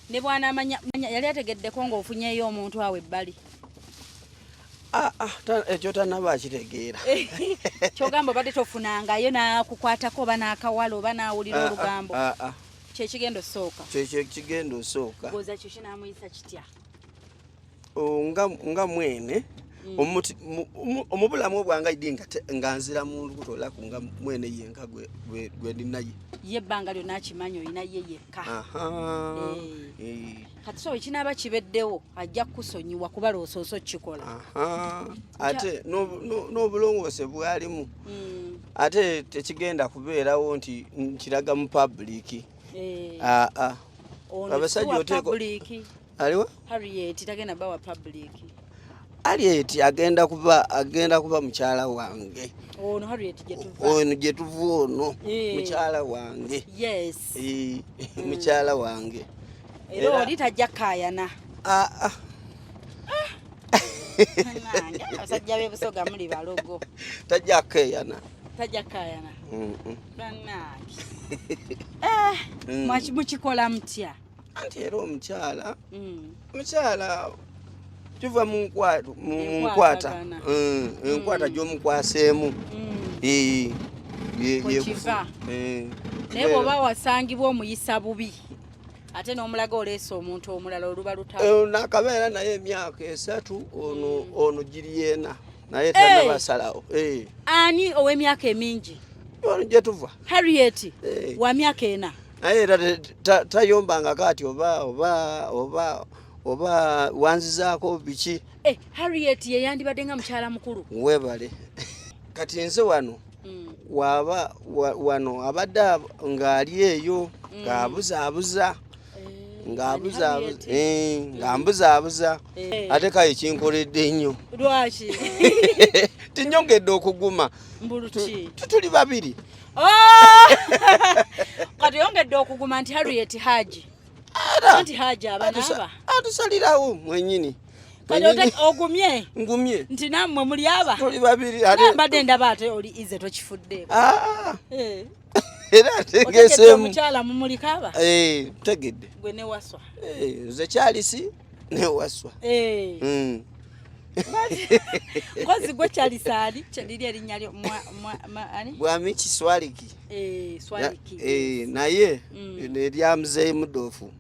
Speaker 3: ne bw'anaamanya yali ategeddeko ng'ofunyeeyo omuntu awo ebbali
Speaker 7: ekyo tanaba akitegeera
Speaker 3: kyogamba obadde tofunangayo n'akukwatako oba n'akawala oba n'awulira olugambo kyekigenda osooka
Speaker 7: kyekigenda osooka
Speaker 3: goza kyo kinaamuyisa kitya
Speaker 7: nga mwene omubulamu obwange idi nga nzira mu lubuto laku nga mwene yenka gwe ndinaye
Speaker 3: ye ebbanga lyonna akimanyi olina ye yekka kati so ekinaaba kibeddewo ajja kukusonyiwa kuba loosooso kikola
Speaker 7: ate n'obulongoose bwalimu ate tekigenda kubeerawo nti nkiraga mu public abasajja oteeko aliwa
Speaker 3: Harriet tagenda bawa public
Speaker 7: Harriet agenda kuba mukyala wange
Speaker 3: ono Harriet
Speaker 7: gye tuva ono mukyala wange
Speaker 3: yes
Speaker 7: mukyala wange
Speaker 3: era oli tajja kaayana nange abasajja b'ebusoga muli balogo
Speaker 7: tajja kaayana
Speaker 3: bannange mukikola mutya
Speaker 7: anti era omukyala kiva mu nkwata enkwata gy'omukwaseemu
Speaker 3: Kukiva. Naye bw'oba wasangibwa omuyisa bubi ate n'omulaga oleesa omuntu omulala oluba lutalo.
Speaker 2: Nakabeera naye emyaka 3 ono giri 4 naye tannabasalawo.
Speaker 3: Ani ow'emyaka emingi?
Speaker 2: Ono gye tuva.
Speaker 3: Harriet wa myaka 4.
Speaker 2: Naye era tayombanga kati oba wanzizaako biki.
Speaker 3: Harriet ye yandibadde nga mukyala mukulu.
Speaker 2: Webale. Kati nze wano wano abadde ng'ali eyo ng'abuzaabuza ng'ambuzaabuza ate kale kinkoledde nnyo.
Speaker 3: Lwaki?
Speaker 2: Tinyongedde okuguma. Tuli babiri.
Speaker 3: Kati yongedde okuguma nti Harriet Haji. Anti Haji abanaba.
Speaker 2: Atusalirawo mwennyini.
Speaker 3: Kati ogumye?
Speaker 2: Ngumye.
Speaker 3: Nti nammwe muli aba?
Speaker 2: Tuli babiri.
Speaker 3: Mbadde ndaba ate oli ize tokifudde.
Speaker 2: Era tegeseemu.
Speaker 3: Omukyala mumulikaba?
Speaker 2: Tegedde.
Speaker 3: Gwe ne Wasswa.
Speaker 2: Nze Kyalisi ne Wasswa.
Speaker 3: Kozi gwe Kyalisi ali? Kyaliri erinnya lyo ani?
Speaker 2: Bwami Swaliki.
Speaker 3: Swaliki.
Speaker 2: Naye erya Muzeeyi Mudoofu.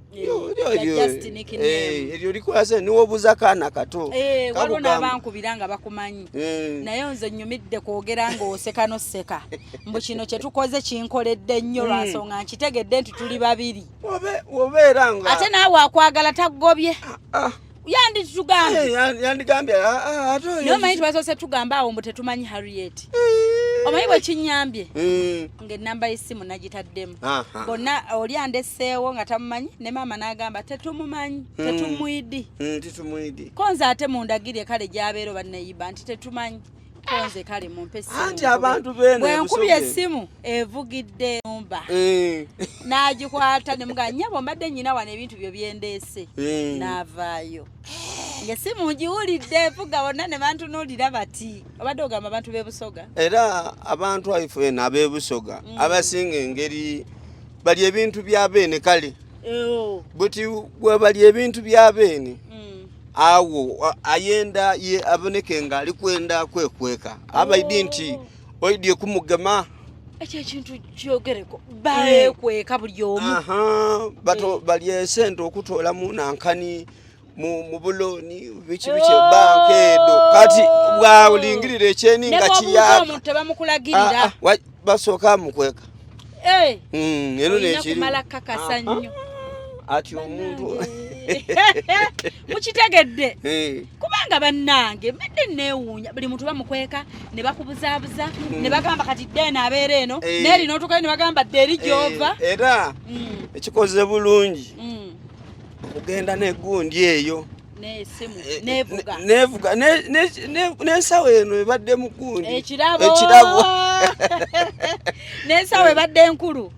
Speaker 2: Eryo likwase niwobuza kaana kato.
Speaker 3: Waliwo n'abankubira nga bakumanyi. Naye nze nnyumidde kwogera ng'oseka n'oseka. Mbu kino kye tukoze kinkoledde nnyo lwa nsonga nkitegedde nti tuli babiri.
Speaker 2: Obeera nga
Speaker 3: ate naawe akwagala taggobye. Yanditugambye.
Speaker 2: Yandigambye
Speaker 3: naye omanyi twasoose tugamba awo mbu tetumanyi Harriet. Omanyi bwe kinyambye ng'ennamba y'essimu nagitaddemu. Bonna oli andesseewo nga tamumanyi ne maama n'agamba tetumumanyi tetumwidi. Konze ate mundagire kale gy'abeera oba neyiba nti tetumanyi. Konze kale mumpe essimu.
Speaker 2: Anti abantu beene
Speaker 3: bwe nkubye essimu evugidde numba. N'agikwata ne mugamba nnyabo mbadde nnyina wano ebintu byo byendeese. N'avaayo. Ng'essimu ngiwulidde evuga bonna ne bantunuulira bati. Obadde ogamba abantu b'e Busoga?
Speaker 2: Era abantu ife n'ab'e Busoga abasinga engeri bali ebintu bya beene kale. Buti bwe bali ebintu bya beene. Awo ayenda ye aboneke nga ali kwenda kwekweka abaidi nti oidye kumugema
Speaker 3: ekyo ekintu kyogereko baekweka buli omu.
Speaker 2: Bato bali esente okutoola mu nankani mu buloni biki banka edo kati bwawulingirira ekyeni nga kiyaka
Speaker 3: omuntu tebamukulagirira
Speaker 2: basooka mukweka. Eno nekiri
Speaker 3: kumala kakasa nnyo
Speaker 2: ati omuntu
Speaker 3: mukitegedde kubanga bannange mbadde neewuunya buli muntu bamukweka ne bakubuzaabuza ne bagamba kati ddeene abeera eno neeri n'otukayo ne bagamba ddeeri gy'ova.
Speaker 2: Era ekikoze bulungi okugenda n'eggundi eyo nevuga n'ensawo eno ebadde mu gundi
Speaker 3: ekirabo n'ensawo ebadde enkulu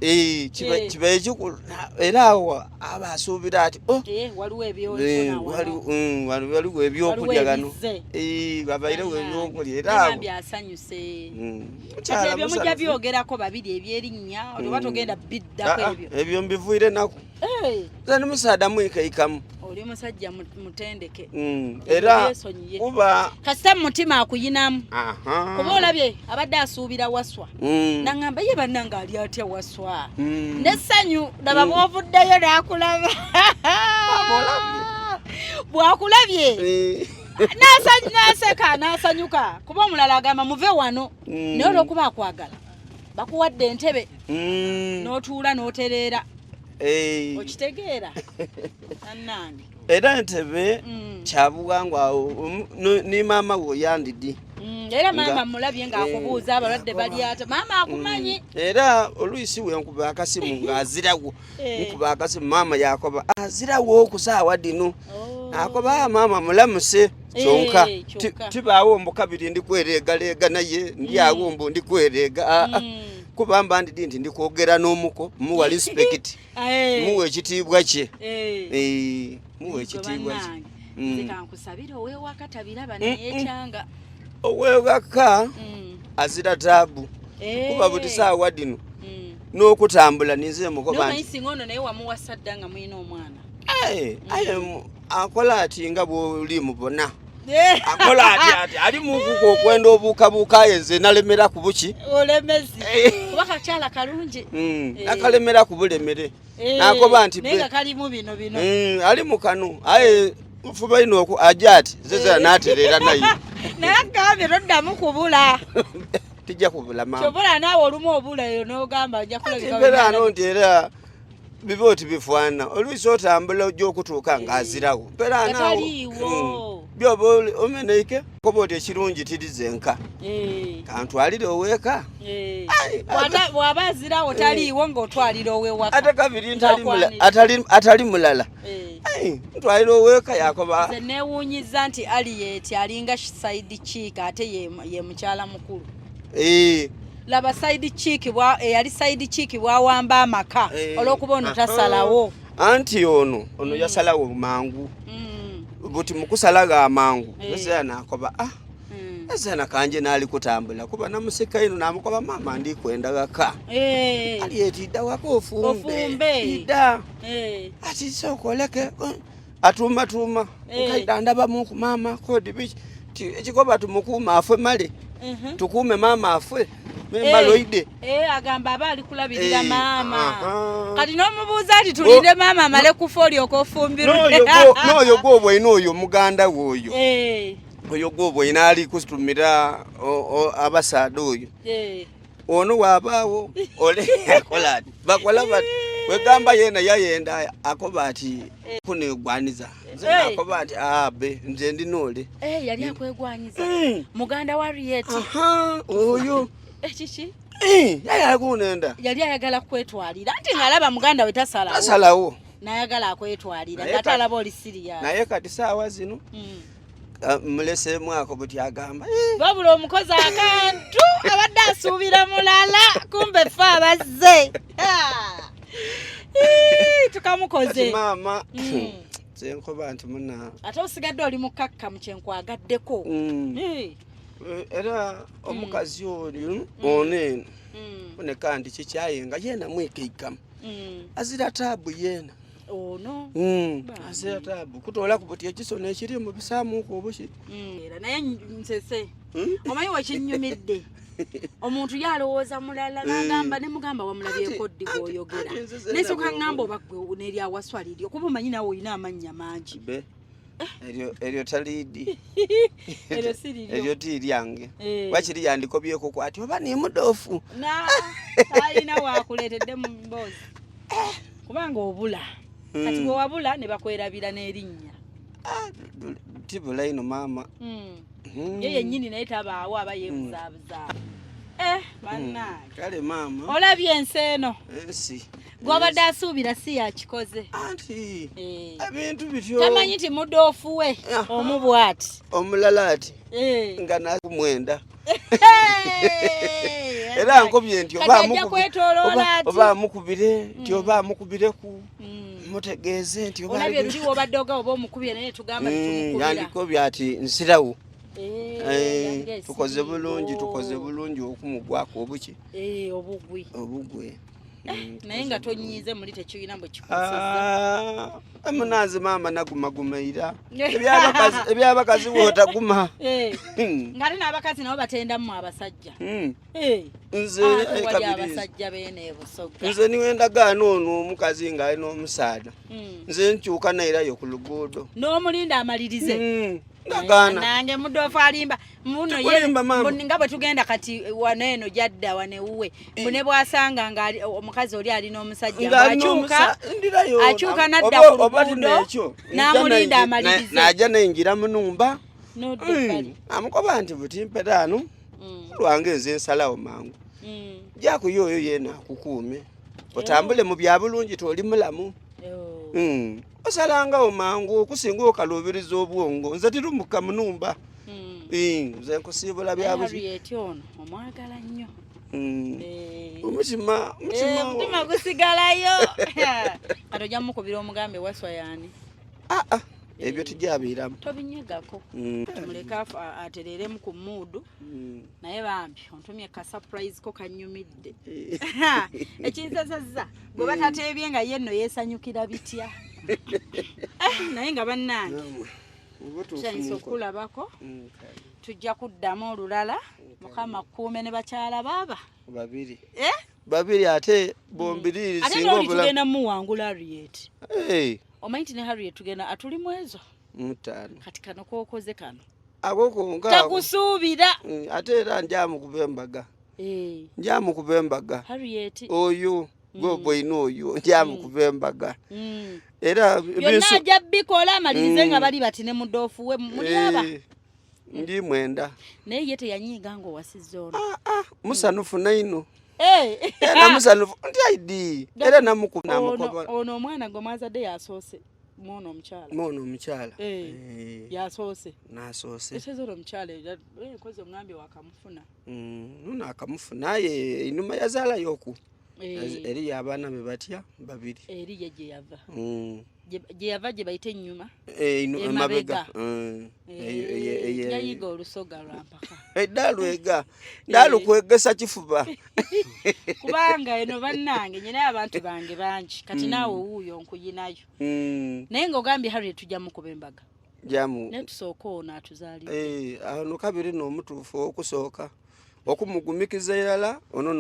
Speaker 2: kiba ekikulu era awo aba asuubira ati waliwo ebyokulya gano babairewo ebyokulya era awo
Speaker 3: byasanyuse ebyo mujja byogerako babiri ebyerinnya oba togenda biddako
Speaker 2: ebyo mbivuire naku zani musaada mwikaikamu
Speaker 3: oli musajja mutendeke
Speaker 2: era kuba
Speaker 3: kasita mutima akuyinamu kuba olabye abadde asuubira Wasswa nangamba ye bannanga ali atya Wasswa n'essanyu laba bw'ovuddeyo n'akulaba bw'akulabye n'aseka n'asanyuka kuba omulala agamba muve wano naye olw'okuba akwagala bakuwadde entebe n'otuula n'otereera okitegeera annange
Speaker 2: era entebe kyabuwangwa ne maama wo yandidi
Speaker 3: era maama mulabye ng'akubuuza abalwadde bali ate maama akumanyi
Speaker 2: era oluyisi wenkuba akasimu ng'azirawo nkuba akasimu maama yakoba azirawo okusaawa dino akoba maama mulamuse kyonka tibaawo mbukabiri ndikwereegaleega naye ndi awo mbu ndikwereega kubamba ndidi nti ndikwogera n'omuko muwa respect muwe ekitiibwa kye muwe ekitiibwa kye
Speaker 3: zikankusabira owewakatabiraba neyekyanga
Speaker 2: owewaka azira taabu kuba buli saawa dino n'okutambula ninze mukoba
Speaker 3: nti ono naye wamuwasa dda nga mulina omwana
Speaker 2: akola ati nga bw'oli mubona akola ati ali muvuko okwenda obuukabuuka yenze nalemera ku buki
Speaker 3: olemezi kuba kakyala kalungi
Speaker 2: akalemera ku bulemere nakoba nti
Speaker 3: nenga kalimu bino
Speaker 2: ali mu kanu aye fuba ino oku ajati zeza naterera naye
Speaker 3: naye agambe toddamu kubula
Speaker 2: tijja kubula mama
Speaker 3: kyobula naawe olumu obula eyo n'ogamba ojja
Speaker 2: kulabika ano nti era biboti bifwana oluisi otambula ojja okutuuka ng'azirawo mpeera naawo byoba omeneike koboti ekirungi tirizenka kantwalire oweeka
Speaker 3: bw'aba azirawo taliiwo ng'otwalira ow'ewaka
Speaker 2: ate kabiri atali mulala ntwalire oweeka yakoba
Speaker 3: nze neewuunyiza nti aliyeti alinga side chick ate ye mukyala mukulu laba side chick eyali side chick bwawamba amaka olw'okuba ono tasalawo
Speaker 2: anti ono yasalawo mangu buti mukusalaga amangu ese nakoba ese nakanje nali kutambula kuba namusika ino namukoba mama ndi kwenda gaka ali etida wako ofumbe ida ati sokoleke atuma ukaida ndaba muku mama kodi bichi ekikoba tumukuma afwe male tukume mama afwe maloide
Speaker 3: agamba abali kulabirira mama kati n'omubuuza ati tulinde mama amale kufoli okofumbirwa
Speaker 2: n'oyo gwobwe n'oyo muganda woyo oyo gwobwe inaali kusitumira abasaada oyo ono waabaawo ole akolani bakola bati wegamba yena yayenda akoba ati kunegwaniza nze akoba ati abe nze ndinole
Speaker 3: yali akwegwanyiza muganda wa Rieti
Speaker 2: oyo
Speaker 3: chichi
Speaker 2: yali akunenda
Speaker 3: yali ayagala kwetwalira anti ngalaba muganda we
Speaker 2: tasalawo
Speaker 3: nayagala akwetwalira ngatalaba oli siriya
Speaker 2: naye kati saawa zino mulese mwako buti agamba
Speaker 3: babula omukozi akantu abadde asuubira mulala kumbe fe abazze tukamukoze
Speaker 2: mama senkoba nti muna
Speaker 3: ate osigadde oli mukakka mu kyenkwagaddeko
Speaker 2: era omukazi oyo oneno oneka nti kikyayenga yena mwekeigamu azira tabu yena
Speaker 3: ono
Speaker 2: azira tabu kutola ku buti ekisona ekiri mu bisaamuuko obuki
Speaker 3: era naye nsese omanyi wakinyumidde omuntu yalowooza mulala nagamba ne mugamba wamulabyeko ddi bw'oyogera nesoka ngamba oba gwe n'erya Waswalide okuba omanyi nawe olina amannya mangi
Speaker 2: eryo talidi
Speaker 3: eryo
Speaker 2: tiiryange wakiri yandikobyeko kwati oba nimudofu
Speaker 3: alina wakuleetedde mu mboozi kubanga obula kati bwe wabula ne bakwerabira n'erinnya
Speaker 2: tibula ino mama
Speaker 3: ye yennyini naye tabaawo aba yeebuzaabuza bannange
Speaker 2: kale mama
Speaker 3: olabye ensi eno
Speaker 2: ensi
Speaker 3: gwabadde asuubira si yakikoze
Speaker 2: anti ebintu bityo
Speaker 3: tamanyi nti mudoofu we omu bw'ati
Speaker 2: omulala ati nga nakumwenda era nkobye nti oba mukubire nti oba mukubire ku mutegeeze nti oba
Speaker 3: olabye luli wobadde oba omukubye naye tugamba nitumukubira
Speaker 2: yandikobye ati nsirawo tukoze bulungi okumugwako obuki obugwe
Speaker 3: naye nga tonyiize muli tekirina bwe kikusizza
Speaker 2: emunazi mama nagumagumaira ebyabakazi wootaguma
Speaker 3: ng'ate n'abakazi nabo batendamu abasajja abasajja beene busogga
Speaker 2: nze niwendagaana ono omukazi ng'alina omusaada nze nkyuka nairayo ku luguudo
Speaker 3: n'omulinda amalirize
Speaker 2: ndagaana
Speaker 3: nange mudoofu alimba muno nga bwe tugenda kati waneeno jadda wanewuwe bune bwasanga nga omukazi oli alina omusajja akyuka nadda ku luguudo n'amulinda amalirize
Speaker 2: najja nayingira mu nnumba amukoba nti buti mperaano lwange nze nsalawo mangu jakuyo oyo yeena akukuume otambule mu bya bulungi toli mulamu osalangawo mangu okusinga okalubiriza obwongo nze tirumuka mu nnumba nze nkusiibula
Speaker 3: Harriet ono omwagala nnyo
Speaker 2: omutima
Speaker 3: gusigalayo kati ojja mukubira omugambe Wasswa yaani
Speaker 2: ebyo tujabiramu
Speaker 3: tobinyegako tumuleka atereremu ku muudu naye bambi ontumye ka surprise ko kanyumidde ekinsasazza bwe batateebye nga ye nno yeesanyukira bitya naye nga bannange Kyayinza okulabako tujja kuddamu olulala mukama kuume ne bakyala baaba
Speaker 2: babiri ate bombiriri
Speaker 3: ate
Speaker 2: singa
Speaker 3: noli tugenda muwangula Harriet omanyi nti ne Harriet tugenda atuli mwezo
Speaker 2: mutano
Speaker 3: kati kano kokoze kano
Speaker 2: agokonga
Speaker 3: takusuubira
Speaker 2: ate era njamu kubembaga
Speaker 3: Harriet
Speaker 2: oyo boyina oyo njamu kubembaga era
Speaker 3: byonna ajja bikola amalirize nga bali bati ne mudoofu we mulyaba
Speaker 2: ndi mwenda
Speaker 3: naye ye teyanyiiga ng'owasizza ono
Speaker 2: musanufu naino era musanufu ndi aidi era namukuba
Speaker 3: ono omwana gwe mwazadde yasoose mwono omukyala yasoose
Speaker 2: nasoose
Speaker 3: esezero omukyala koze omwambi wakamufuna
Speaker 2: nuna akamufuna ye inuma yazaalayoku eri abaana be batya babiri
Speaker 3: eri ye gye yava gye bayita ennyuma
Speaker 2: emabega
Speaker 3: yayiga olusoga lwampaka
Speaker 2: ndaalukwegesa kifuba
Speaker 3: kubanga eno bannange nyinayo abantu bange bangi kati naawe wuuyo nkuyinayo naye ng'ogambye Harriet tujja mukuba embaga naye tusooka ono atuzaalidde
Speaker 2: ano kabiri n'omutuufu okusooka okumugumikiza erala ono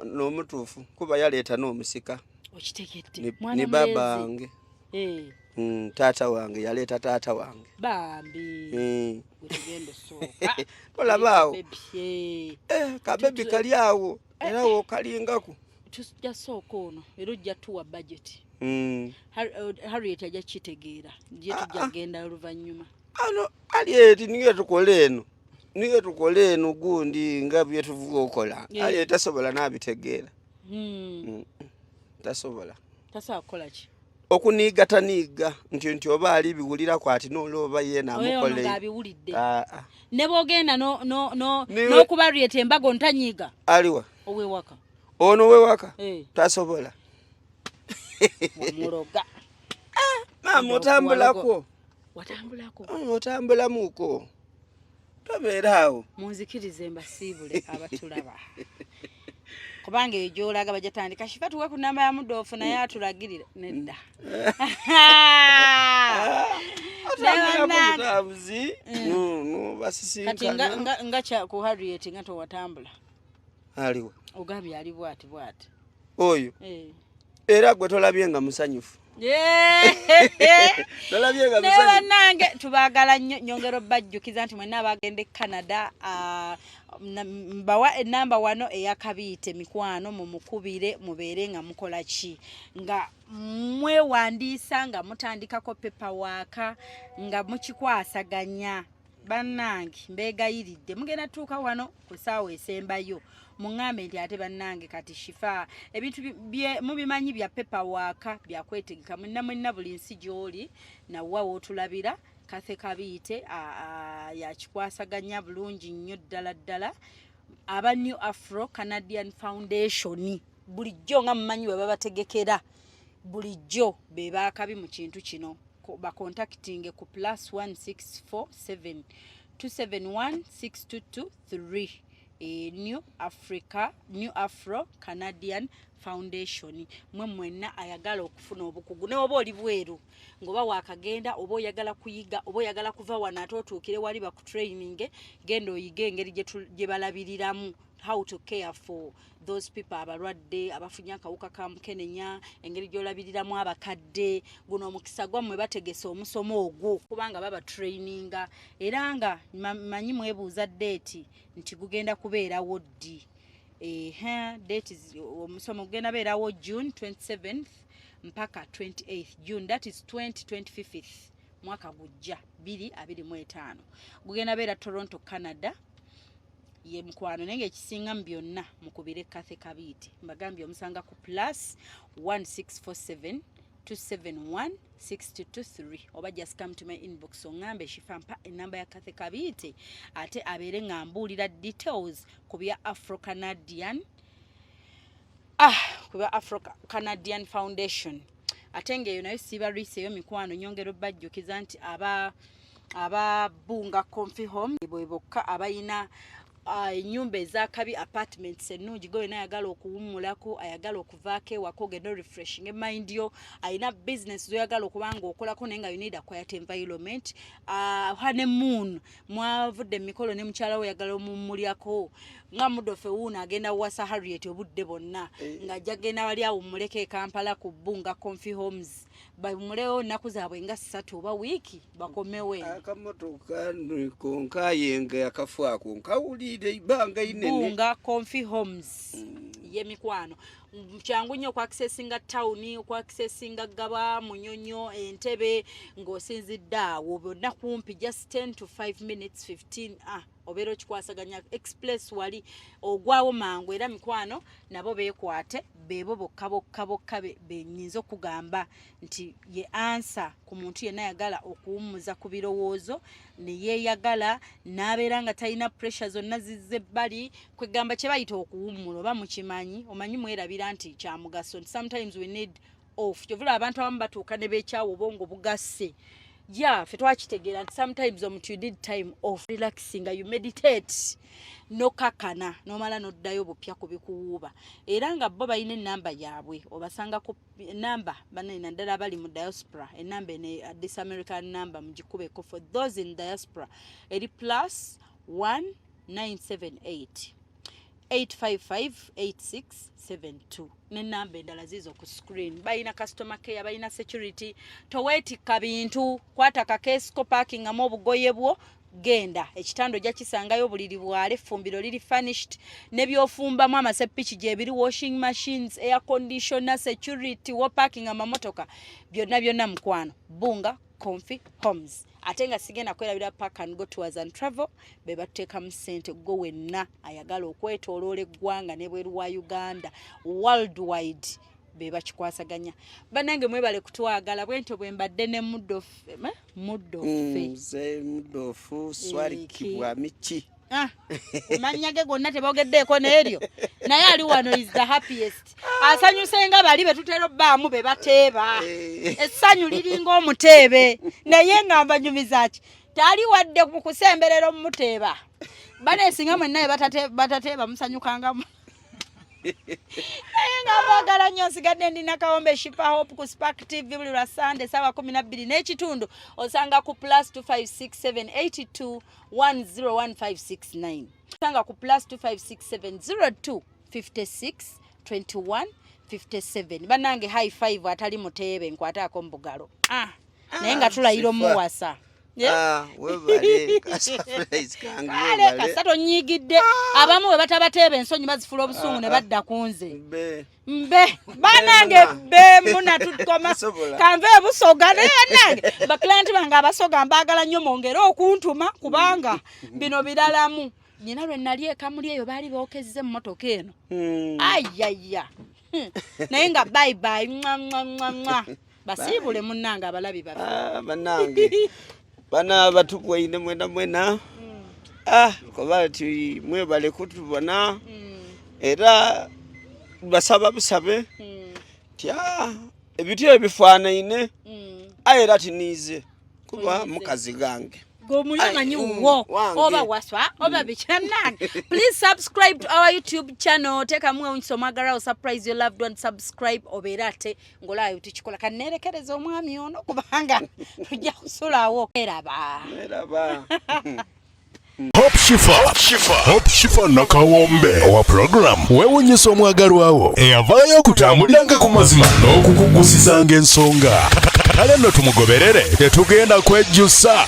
Speaker 2: n'omutuufu kuba yaleeta n'omusika
Speaker 3: okitegedde
Speaker 2: ni baba wange taata wange yaleeta taata wange
Speaker 3: Bambi wetugenda osooka
Speaker 2: tolabaawo kabebi kali awo era wokalingako
Speaker 3: tujja sooka ono era ojja tuwa budget Harriet ajja kitegeera gye tujja genda oluvannyuma
Speaker 2: ano Harriet niye tukole eno gundi nga bye tuvuga okola ali tasobola nabitegeera tasobola
Speaker 3: kukola ki
Speaker 2: okuniiga nti oba ali biwulira kwati n'olooba ye namukole
Speaker 3: abiwulidde ne bogenda n'okuba Harriet embaga ontanyiiga
Speaker 2: aliwa
Speaker 3: owewaka
Speaker 2: ono wewaka tasobola
Speaker 3: muloga
Speaker 2: mama otambulamuko tobeeraawo
Speaker 3: munzikirize mbasiibule abatulaba kubanga eyo gy'olaga bajatandika shifa tuwe ku namba ya mudoofu naye atulagirira nedda kati nga ku Harriet nga towatambula
Speaker 2: aliwa
Speaker 3: ogambye ali bwati
Speaker 2: oyo era gwe tolabye nga musanyufu
Speaker 3: bannange tubaagala nnyo nyongero bajjukiza nti mwenna abagenda e Canada mbawa enamba wano eyakabiite mikwano mumukubire mubeere nga mukola ki nga mwewandiisa nga mutandikako paperwork nga mukikwasaganya bannange mbeegayiridde mugenda tuuka wano ku ssaawa esembayo mungambe nti ate bannange kati shifa ebintu mubimanyi bya paperwork byakwetegeka mwenna buli nsi gy'oli nawa wootulabira Kathe Kabiite yakikwasaganya bulungi nnyo ddala aba New Afro Canadian Foundation bulijjo nga mumanyi bwe babategekera bulijjo be baakabi mu kintu kino bakontakitinge ku +164 271 6223 New Afro Canadian Foundation mwenna ayagala okufuna obukugu ne oba oli bweru ngoba wakagenda oba oyagala kuyiga oba oyagala kuva wano ate otuukire wali baku training genda oyiga engeri gye balabiriramu how to care for those people abalwadde abafunye akawuka ka mukenenya engeri gy'olabiriramu abakadde guno omukisa gwammwe bategese omusomo ogwo kubanga baba traininga era nga manyi mwebuuza date nti gugenda kubeerawo ddi date omusomo gugenda beerawo June 27th mpaka 28th June, that is 2025 mwaka gujja 2025 gugenda beera Toronto, Canada ye mukwano nenge ekisinga mu byonna mukubire Kathe Kabiite mbagambye omusanga ku +1647 271 6223 oba just come to my inbox ongambe shifampa enamba ya Kathe Kabiite ate abeere ngambuulira details ku bya Afro Canadian Foundation ate ngeyo nayo siba riseyo mikwano nyongero bajjukiza nti aba bunga Comfy Home bwe bokka abayina ennyumba ezakabi apartments ennungi gwe ayagala okuwummulako ayagala okuvaako ewaka ogenda refreshing mind yo ayina business zoyagala okubanga okolako naye nga you need a quiet environment honeymoon mwavudde emikolo ne mukyala we oyagala omummulyako nga mudofe wuuno agenda wasa Harriet obudde bonna ng'ajja genda wali awummuleko e Kampala ku Bunga Comfy Homes bawummulewo nnaku zaabwe nga 3 oba wiiki bakomewe
Speaker 2: akamotoka konkayenga akafuako nkawulire ibanga inene
Speaker 3: Bunga Comfy Homes ye mikwano kyangu nnyo okwakisesinga tawuni okwakisesinga Gaba Munyonyo Entebbe ng'osinzidde awo bonna kumpi just 10 to 5 minutes 15 obeera okikwasaganya express wali ogwawo mangu era mikwano nabo beekwate beebo bokka benyinza okugamba nti ye ansa ku muntu yenna ayagala okuwummuza ku birowoozo ne yeeyagala n'abeera nga talina pressure zonna zizze ebbali kwegamba kye bayita okuwummula oba mukimanyi omanyi mwerabira nti kya mugaso sometimes we need off kyovula abantu abamu batuuka ne beekyawo obwongo bugasse fe twakitegeera nti sometimes omuntu you need time off relaxing you meditate nokakana nomala noddayo bupya kubikuwuuba era nga bo balina enamba yaabwe obasanga ku namba banene naddala abali mu diaspora enamba ene this American number mugikubeko for those in diaspora eri +1978 855-8672 n'enamba endala zizo ku screen balina customer care balina security toweetikka bintu kwata kakeesiko parking amu obugoye bwo genda ekitando jja kisangayo buliri bwale effumbiro liri furnished nebyofumbamu amasepiki gye biri washing machines air conditioner security wo parking amamotoka byonna mukwano Bunga Comfy Homes ate nga sigenda kwerabira Park and Go Tours and Travel be bateekamu ssente go wenna ayagala okwetooloola eggwanga ne bweru wa Uganda worldwide be bakikwasaganya bannange mwebale kutwagala bwento bwe mbadde ne muddofu
Speaker 2: Swaliki bwa michi
Speaker 3: Manya ge gonna tebogeddeeko n'eryo naye ali wano is the happiest asanyuse nga bali betutera obbaamu be bateeba essanyu liringa omuteebe naye ngamba nyumiza ki tali wadde mu kusemberera omuteeba baneesinga mwenna batateeba musanyukangamu nga bagala nnyo nsigadde ndina kawombe Shipa Hope ku Spark TV buli lwa Sunday sawa 12 n'ekitundu osanga ku +256782101569 osanga ku +256702562157 banange high five atali muteebe nkwataako mu bugalo naye nga tulayira omuwasa
Speaker 2: webale surprise kangu webale
Speaker 3: kasato nyigidde abamu we batabateebe ensonyi bazifula obusungu ne badda kunze mbe banange be muna tukoma kanve busoga naye nange baklanti bange abasoga mbagala nnyo mongere okuntuma kubanga bino biralamu nyina lwe nali ekamuli eyo baali bookezze mu motoka eno ayaya naye nga bye bye mwa basiibule munnange abalabi babe
Speaker 2: banange bana batupwa ine mwena kuba ati mwebale kutubona era basaba busabe tya ebityo ebifaanane era tinize kuba mukazi gange
Speaker 3: Gomulanganyi wo oba Wasswa oba bichanange. Please subscribe to our YouTube channel. Teka mwe unsomagara surprise your loved one, subscribe oberate ngolayo tukikola kanerekereza omwami ono kubanga tujja kusulawo eraba
Speaker 1: Hope Shifa nakawombe owa program Byewunyisa omwagalwawo eyavaayo okutambulanga ku mazima n'okukugusizanga ensonga kale nno tumugoberere tetugenda kwejjusa